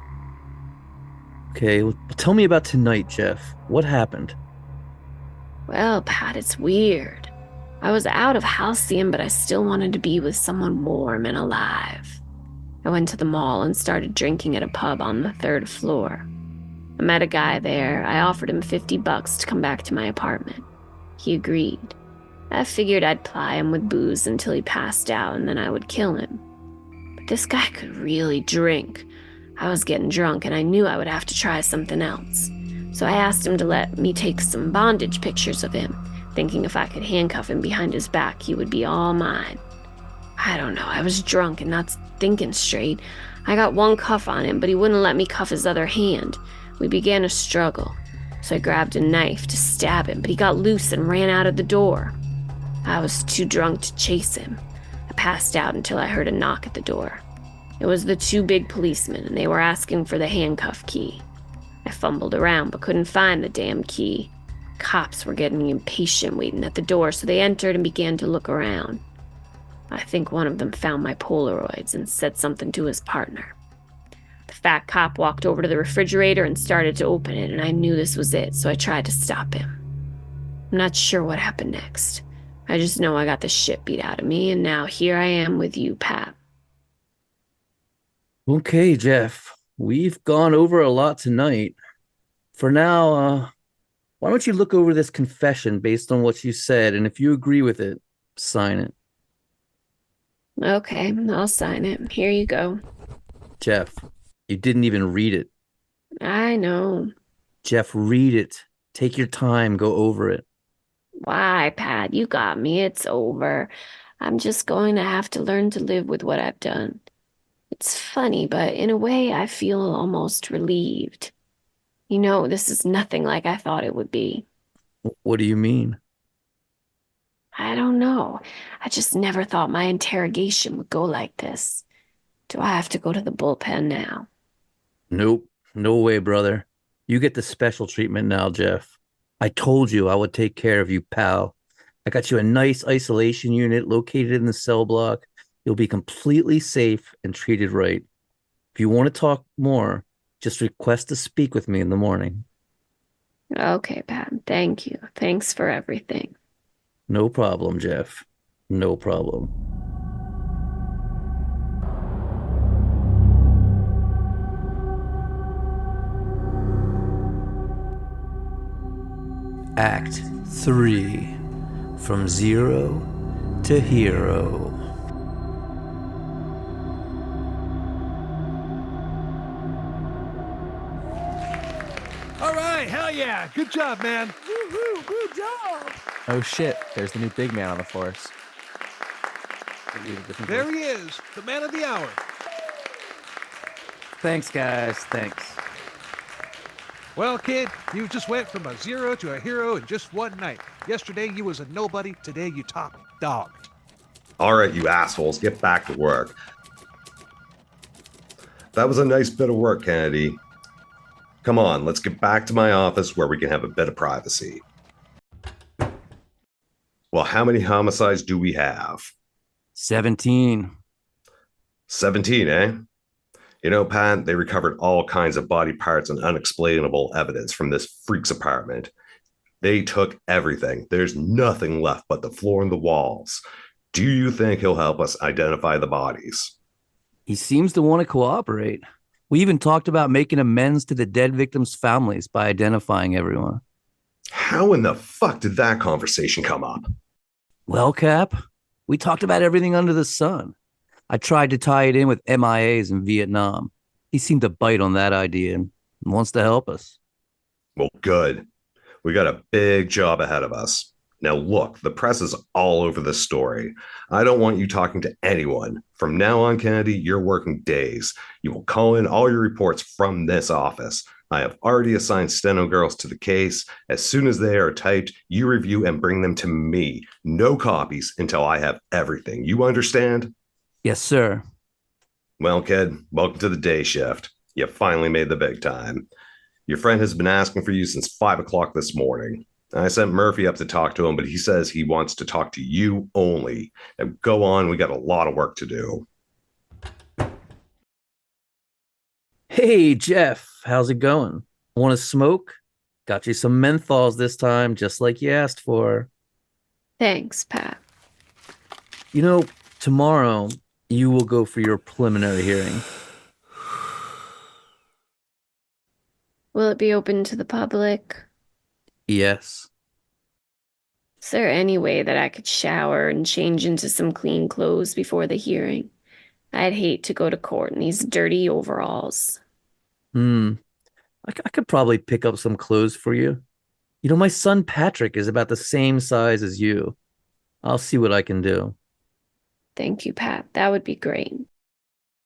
Okay, well, tell me about tonight, Jeff. What happened? Well, Pat, it's weird. I was out of halcyon, but I still wanted to be with someone warm and alive. I went to the mall and started drinking at a pub on the 3rd floor. I met a guy there. I offered him $50 to come back to my apartment. He agreed. I figured I'd ply him with booze until he passed out, and then I would kill him. But this guy could really drink. I was getting drunk, and I knew I would have to try something else. So I asked him to let me take some bondage pictures of him, thinking if I could handcuff him behind his back, he would be all mine. I don't know, I was drunk and not thinking straight. I got one cuff on him, but he wouldn't let me cuff his other hand. We began a struggle, so I grabbed a knife to stab him, but he got loose and ran out of the door. I was too drunk to chase him. I passed out until I heard a knock at the door. It was the 2 big policemen, and they were asking for the handcuff key. I fumbled around but couldn't find the damn key. Cops were getting impatient waiting at the door, so they entered and began to look around. I think one of them found my Polaroids and said something to his partner. The fat cop walked over to the refrigerator and started to open it, and I knew this was it, so I tried to stop him. I'm not sure what happened next. I just know I got the shit beat out of me, and now here I am with you, Pat. Okay, Jeff. We've gone over a lot tonight. For now, why don't you look over this confession based on what you said, and if you agree with it, sign it. Okay, I'll sign it. Here you go. Jeff, you didn't even read it. I know. Jeff, read it. Take your time. Go over it. Why, Pat? You got me. It's over. I'm just going to have to learn to live with what I've done. It's funny, but in a way, I feel almost relieved. This is nothing like I thought it would be. What do you mean? I don't know. I just never thought my interrogation would go like this. Do I have to go to the bullpen now? Nope. No way, brother. You get the special treatment now, Jeff. I told you I would take care of you, pal. I got you a nice isolation unit located in the cell block. You'll be completely safe and treated right. If you want to talk more, just request to speak with me in the morning. Okay, Pat. Thank you. Thanks for everything. No problem, Jeff. No problem. Act 3. From Zero to Hero. All right, hell yeah. Good job, man. Woo-hoo, good job. Oh shit, there's the new big man on the force. There he is, the man of the hour. Thanks, guys. Thanks. Well, kid, you just went from a zero to a hero in just one night. Yesterday you was a nobody, today you top dog. All right, you assholes, get back to work. That was a nice bit of work, Kennedy. Come on, let's get back to my office where we can have a bit of privacy. Well, how many homicides do we have? 17. 17, eh? Pat, they recovered all kinds of body parts and unexplainable evidence from this freak's apartment. They took everything. There's nothing left but the floor and the walls. Do you think he'll help us identify the bodies? He seems to want to cooperate. We even talked about making amends to the dead victims' families by identifying everyone. How in the fuck did that conversation come up? Well, Cap, we talked about everything under the sun. I tried to tie it in with MIAs in Vietnam. He seemed to bite on that idea and wants to help us. Well, good. We got a big job ahead of us. Now, look, the press is all over this story. I don't want you talking to anyone. From now on, Kennedy, you're working days. You will call in all your reports from this office. I have already assigned steno girls to the case. As soon as they are typed, you review and bring them to me. No copies until I have everything. You understand? Yes, sir. Well, kid, welcome to the day shift. You finally made the big time. Your friend has been asking for you since 5 o'clock this morning. I sent Murphy up to talk to him, but he says he wants to talk to you only. Now go on, we got a lot of work to do. Hey, Jeff, how's it going? Want to smoke? Got you some menthols this time, just like you asked for. Thanks, Pat. Tomorrow you will go for your preliminary hearing. Will it be open to the public? Yes. Is there any way that I could shower and change into some clean clothes before the hearing? I'd hate to go to court in these dirty overalls. I could probably pick up some clothes for you. My son Patrick is about the same size as you. I'll see what I can do. Thank you, Pat. That would be great.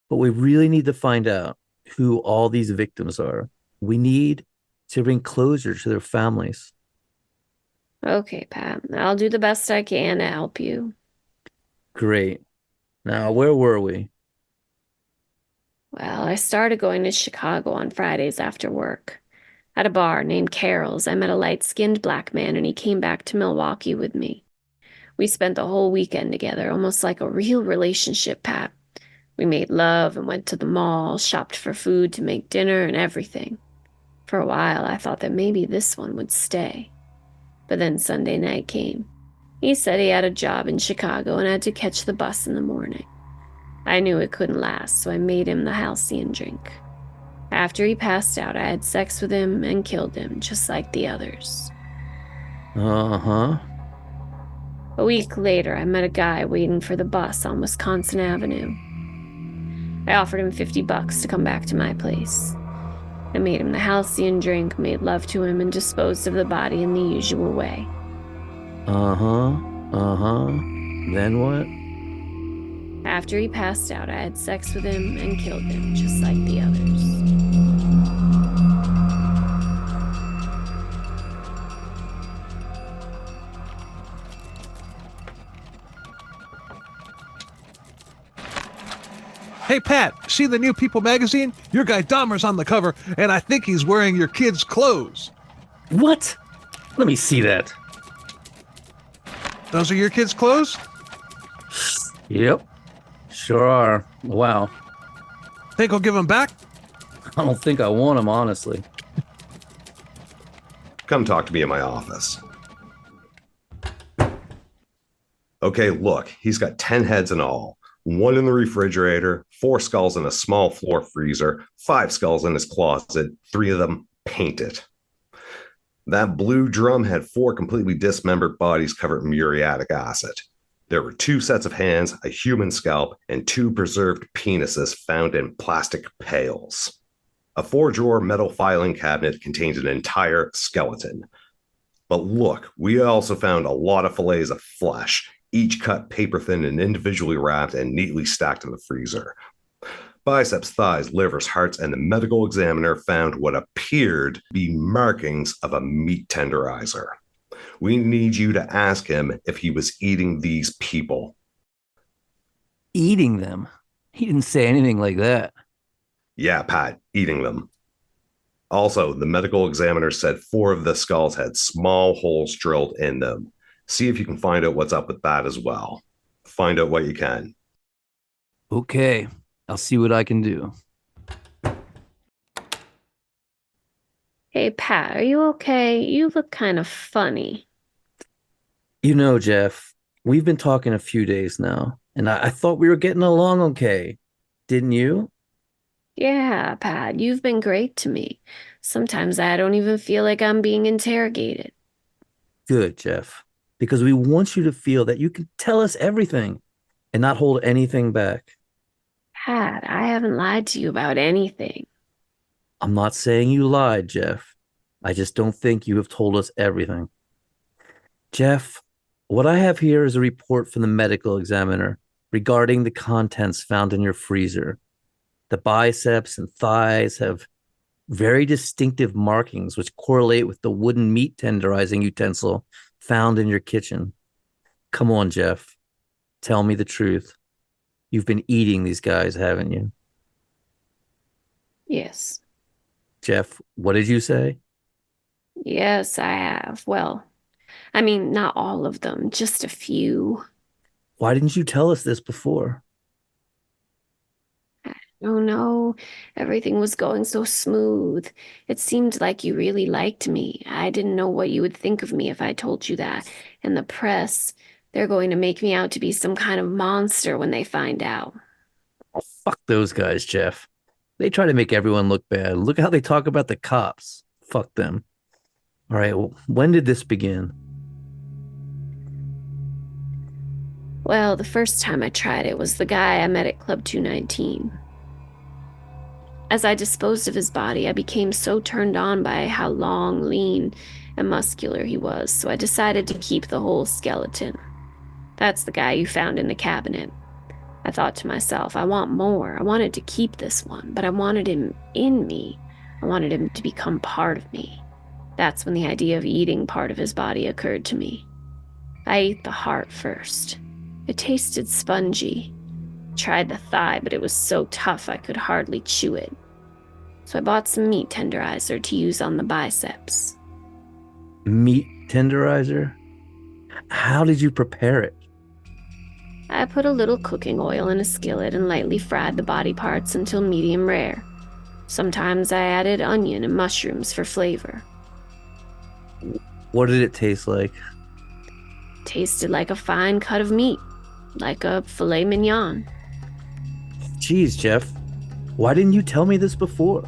But we really need to find out who all these victims are. We need to bring closure to their families. Okay, Pat. I'll do the best I can to help you. Great. Now, where were we? Well, I started going to Chicago on Fridays after work. At a bar named Carroll's, I met a light-skinned black man, and he came back to Milwaukee with me. We spent the whole weekend together, almost like a real relationship, Pat. We made love and went to the mall, shopped for food to make dinner and everything. For a while, I thought that maybe this one would stay. But then Sunday night came. He said he had a job in Chicago and had to catch the bus in the morning. I knew it couldn't last, so I made him the halcyon drink. After he passed out, I had sex with him and killed him, just like the others. Uh-huh. A week later, I met a guy waiting for the bus on Wisconsin Avenue. I offered him $50 to come back to my place. I made him the halcyon drink, made love to him, and disposed of the body in the usual way. Uh-huh. Uh-huh. Then what? After he passed out, I had sex with him and killed him, just like the others. Hey, Pat, see the new People magazine? Your guy Dahmer's on the cover, and I think he's wearing your kid's clothes. What? Let me see that. Those are your kid's clothes? Yep. Sure are. Wow. Think he'll give them back? I don't think I want them, honestly. Come talk to me in my office. Okay, look, he's got 10 heads in all. 1 in the refrigerator, 4 skulls in a small floor freezer, 5 skulls in his closet, 3 of them painted. That blue drum had 4 completely dismembered bodies covered in muriatic acid. There were 2 sets of hands, a human scalp, and 2 preserved penises found in plastic pails. A 4-drawer metal filing cabinet contains an entire skeleton. But look, we also found a lot of fillets of flesh, each cut paper thin and individually wrapped and neatly stacked in the freezer. Biceps, thighs, livers, hearts, and the medical examiner found what appeared to be markings of a meat tenderizer. We need you to ask him if he was eating these people. Eating them? He didn't say anything like that. Yeah, Pat, eating them. Also, the medical examiner said 4 of the skulls had small holes drilled in them. See if you can find out what's up with that as well. Find out what you can. Okay, I'll see what I can do. Hey, Pat, are you okay? You look kind of funny. You know, Jeff, we've been talking a few days now, and I thought we were getting along okay. Didn't you? Yeah, Pat, you've been great to me. Sometimes I don't even feel like I'm being interrogated. Good, Jeff, because we want you to feel that you can tell us everything and not hold anything back. Pat, I haven't lied to you about anything. I'm not saying you lied, Jeff. I just don't think you have told us everything. Jeff, what I have here is a report from the medical examiner regarding the contents found in your freezer. The biceps and thighs have very distinctive markings which correlate with the wooden meat tenderizing utensil found in your kitchen. Come on, Jeff. Tell me the truth. You've been eating these guys, haven't you? Yes. Jeff, what did you say? Yes, I have. Well, I mean, not all of them, just a few. Why didn't you tell us this before? Oh no, everything was going so smooth. It seemed like you really liked me. I didn't know what you would think of me if I told you that. And the press, they're going to make me out to be some kind of monster when they find out. Oh, fuck those guys, Jeff. They try to make everyone look bad. Look how they talk about the cops. Fuck them. All right, well, when did this begin? Well, the first time I tried it was the guy I met at Club 219. As I disposed of his body, I became so turned on by how long, lean, and muscular he was, so I decided to keep the whole skeleton. That's the guy you found in the cabinet. I thought to myself, I want more. I wanted to keep this one, but I wanted him in me. I wanted him to become part of me. That's when the idea of eating part of his body occurred to me. I ate the heart first. It tasted spongy. Tried the thigh, but it was so tough I could hardly chew it. So I bought some meat tenderizer to use on the biceps. Meat tenderizer? How did you prepare it? I put a little cooking oil in a skillet and lightly fried the body parts until medium rare. Sometimes I added onion and mushrooms for flavor. What did it taste like? Tasted like a fine cut of meat, like a filet mignon. Jeez, Jeff, why didn't you tell me this before?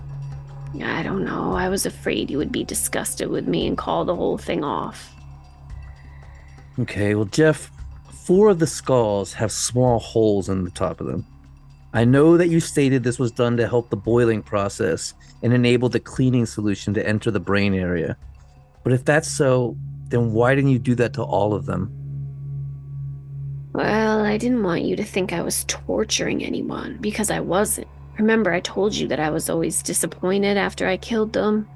I don't know, I was afraid you would be disgusted with me and call the whole thing off. Okay, well, Jeff, 4 of the skulls have small holes in the top of them. I know that you stated this was done to help the boiling process and enable the cleaning solution to enter the brain area. But if that's so, Then why didn't you do that to all of them? Well, I didn't want you to think I was torturing anyone, because I wasn't. Remember, I told you that I was always disappointed after I killed them?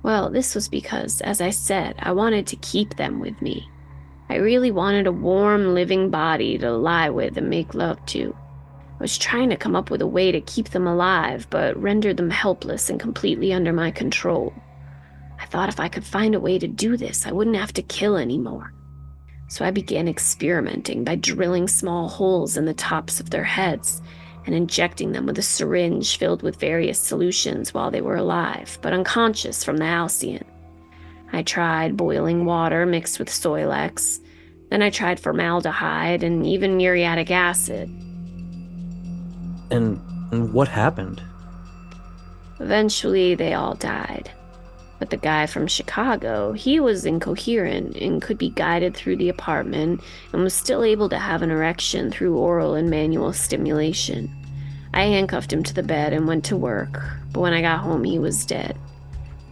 Well, this was because, as I said, I wanted to keep them with me. I really wanted a warm, living body to lie with and make love to. I was trying to come up with a way to keep them alive, but render them helpless and completely under my control. I thought if I could find a way to do this, I wouldn't have to kill anymore. So I began experimenting by drilling small holes in the tops of their heads and injecting them with a syringe filled with various solutions while they were alive, but unconscious from the Halcyon. I tried boiling water mixed with Soilex. Then I tried formaldehyde and even muriatic acid. And what happened? Eventually, they all died. But the guy from Chicago, he was incoherent and could be guided through the apartment and was still able to have an erection through oral and manual stimulation. I handcuffed him to the bed and went to work, but when I got home, he was dead.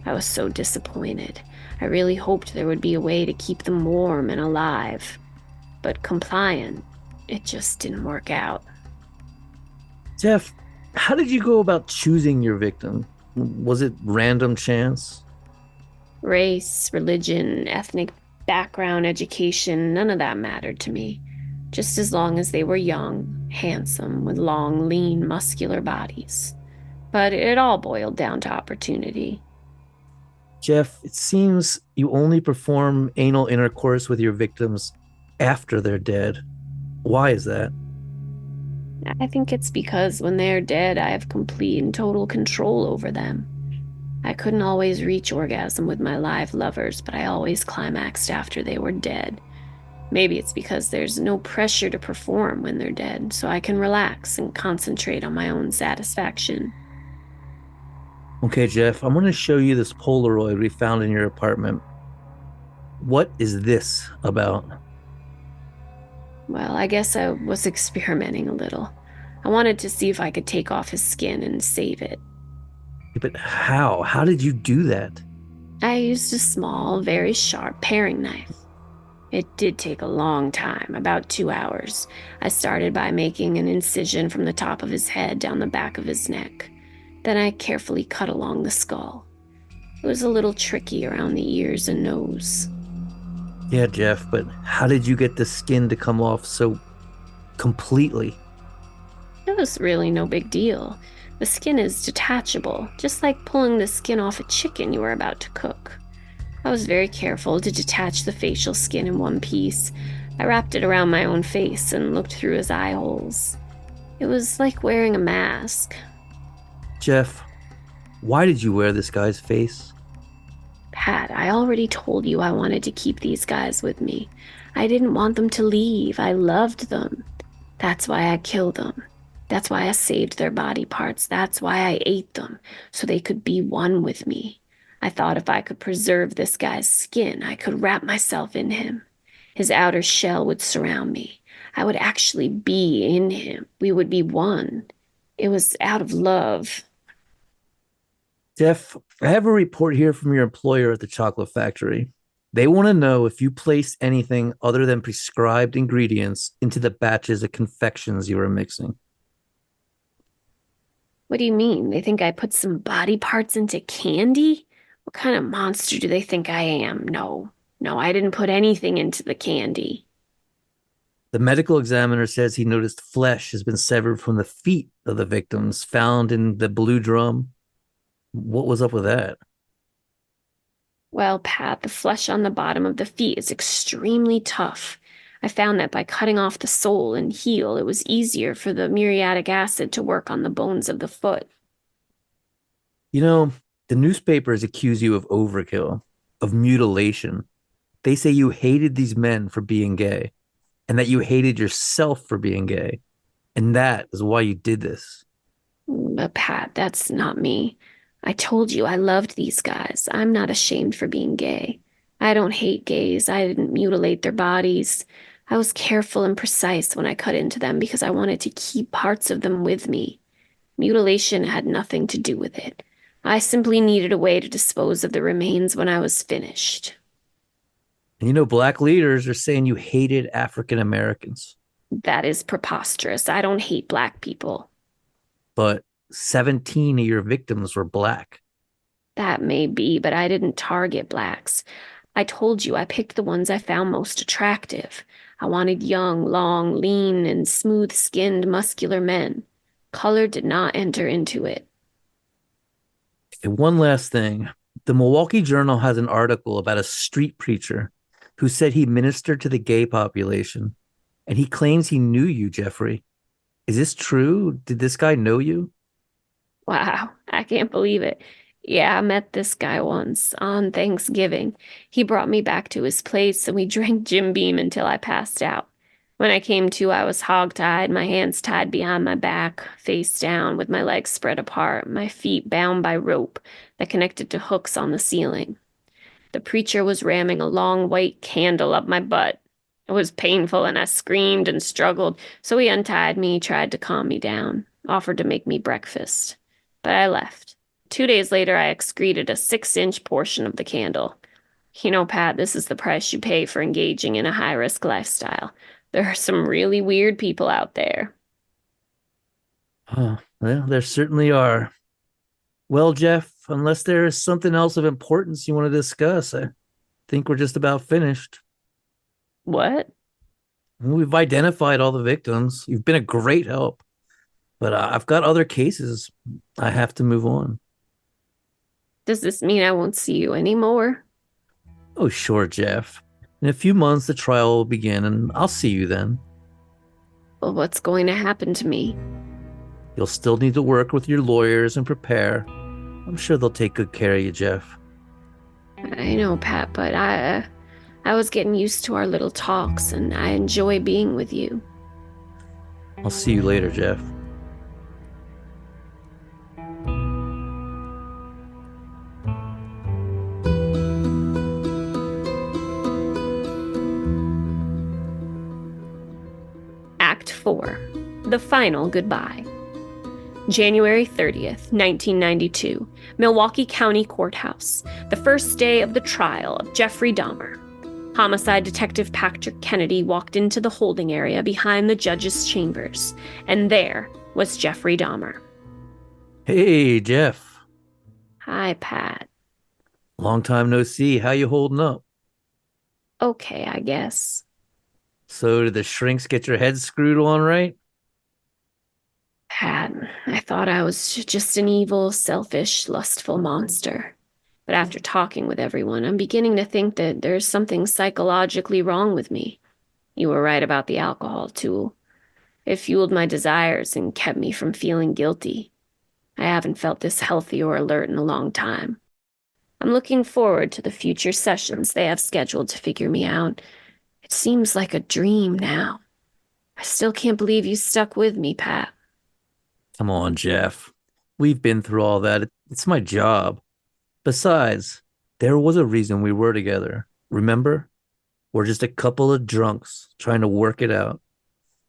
I was so disappointed. I really hoped there would be a way to keep them warm and alive, but compliant. It just didn't work out. Jeff, how did you go about choosing your victim? Was it random chance? Race, religion, ethnic background, education, none of that mattered to me. Just as long as they were young, handsome, with long, lean, muscular bodies. But it all boiled down to opportunity. Jeff, it seems you only perform anal intercourse with your victims after they're dead. Why is that? I think it's because when they're dead, I have complete and total control over them. I couldn't always reach orgasm with my live lovers, but I always climaxed after they were dead. Maybe it's because there's no pressure to perform when they're dead, so I can relax and concentrate on my own satisfaction. Okay, Jeff, I'm going to show you this Polaroid we found in your apartment. What is this about? Well, I guess I was experimenting a little. I wanted to see if I could take off his skin and save it. But how? How did you do that? I used a small, very sharp paring knife. It did take a long time, about 2 hours. I started by making an incision from the top of his head down the back of his neck. Then I carefully cut along the skull. It was a little tricky around the ears and nose. Yeah, Jeff, but how did you get the skin to come off so completely? It was really no big deal. The skin is detachable, just like pulling the skin off a chicken you were about to cook. I was very careful to detach the facial skin in one piece. I wrapped it around my own face and looked through his eye holes. It was like wearing a mask. Jeff, why did you wear this guy's face? Pat, I already told you I wanted to keep these guys with me. I didn't want them to leave. I loved them. That's why I killed them. That's why I saved their body parts. That's why I ate them, so they could be one with me. I thought if I could preserve this guy's skin, I could wrap myself in him. His outer shell would surround me. I would actually be in him. We would be one. It was out of love. Jeff, I have a report here from your employer at the chocolate factory. They want to know if you placed anything other than prescribed ingredients into the batches of confections you were mixing. What do you mean? They think I put some body parts into candy? What kind of monster do they think I am? No, I didn't put anything into the candy. The medical examiner says he noticed flesh has been severed from the feet of the victims found in the blue drum. What was up with that? Well, Pat, the flesh on the bottom of the feet is extremely tough. I found that by cutting off the sole and heel, it was easier for the muriatic acid to work on the bones of the foot. You know, the newspapers accuse you of overkill, of mutilation. They say you hated these men for being gay, and that you hated yourself for being gay. And that is why you did this. But Pat, that's not me. I told you I loved these guys. I'm not ashamed for being gay. I don't hate gays. I didn't mutilate their bodies. I was careful and precise when I cut into them because I wanted to keep parts of them with me. Mutilation had nothing to do with it. I simply needed a way to dispose of the remains when I was finished. And black leaders are saying you hated African Americans. That is preposterous. I don't hate black people. But 17 of your victims were black. That may be, but I didn't target blacks. I told you I picked the ones I found most attractive. I wanted young, long, lean, and smooth-skinned, muscular men. Color did not enter into it. And one last thing. The Milwaukee Journal has an article about a street preacher who said he ministered to the gay population, and he claims he knew you, Jeffrey. Is this true? Did this guy know you? Wow, I can't believe it. Yeah, I met this guy once on Thanksgiving. He brought me back to his place and we drank Jim Beam until I passed out. When I came to, I was hogtied, my hands tied behind my back, face down, with my legs spread apart, my feet bound by rope that connected to hooks on the ceiling. The preacher was ramming a long white candle up my butt. It was painful and I screamed and struggled, so he untied me, tried to calm me down, offered to make me breakfast. But I left. 2 days later, I excreted a 6-inch portion of the candle. Pat, this is the price you pay for engaging in a high-risk lifestyle. There are some really weird people out there. Oh, well, there certainly are. Well, Jeff, unless there is something else of importance you want to discuss, I think we're just about finished. What? We've identified all the victims. You've been a great help. But I've got other cases. I have to move on. Does this mean I won't see you anymore? Oh, sure, Jeff. In a few months, the trial will begin, and I'll see you then. Well, what's going to happen to me? You'll still need to work with your lawyers and prepare. I'm sure they'll take good care of you, Jeff. I know, Pat, but I was getting used to our little talks, and I enjoy being with you. I'll see you later, Jeff. Act 4. The Final Goodbye. January 30th, 1992, Milwaukee County Courthouse, the first day of the trial of Jeffrey Dahmer. Homicide Detective Patrick Kennedy walked into the holding area behind the judge's chambers, and there was Jeffrey Dahmer. Hey, Jeff. Hi, Pat. Long time no see. How you holding up? Okay, I guess. So did the shrinks get your head screwed on right? Pat, I thought I was just an evil, selfish, lustful monster. But after talking with everyone, I'm beginning to think that there's something psychologically wrong with me. You were right about the alcohol, too. It fueled my desires and kept me from feeling guilty. I haven't felt this healthy or alert in a long time. I'm looking forward to the future sessions they have scheduled to figure me out. It seems like a dream now. I still can't believe you stuck with me, Pat. Come on, Jeff. We've been through all that. It's my job. Besides, there was a reason we were together. Remember? We're just a couple of drunks trying to work it out.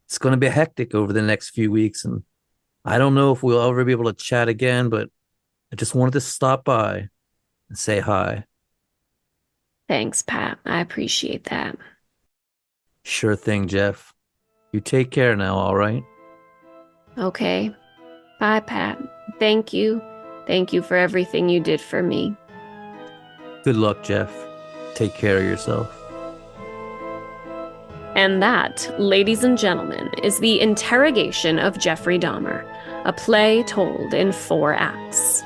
It's going to be hectic over the next few weeks, and I don't know if we'll ever be able to chat again, but I just wanted to stop by and say hi. Thanks, Pat. I appreciate that. Sure thing, Jeff. You take care now, all right? Okay. Bye, Pat. Thank you. Thank you for everything you did for me. Good luck, Jeff. Take care of yourself. And that, ladies and gentlemen, is The Interrogation of Jeffrey Dahmer, a play told in 4 acts.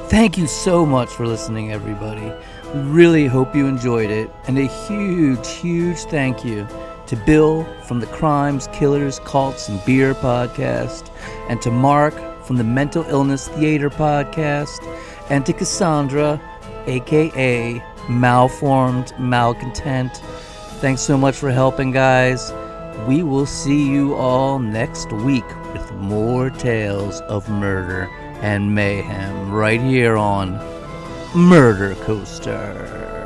Thank you so much for listening, everybody. We really hope you enjoyed it. And a huge, huge thank you to Bill from the Crimes, Killers, Cults, and Beer podcast, and to Mark from the Mental Illness Theater podcast, and to Cassandra, aka Malformed, Malcontent. Thanks so much for helping, guys. We will see you all next week with more tales of murder and mayhem right here on Murder Coaster.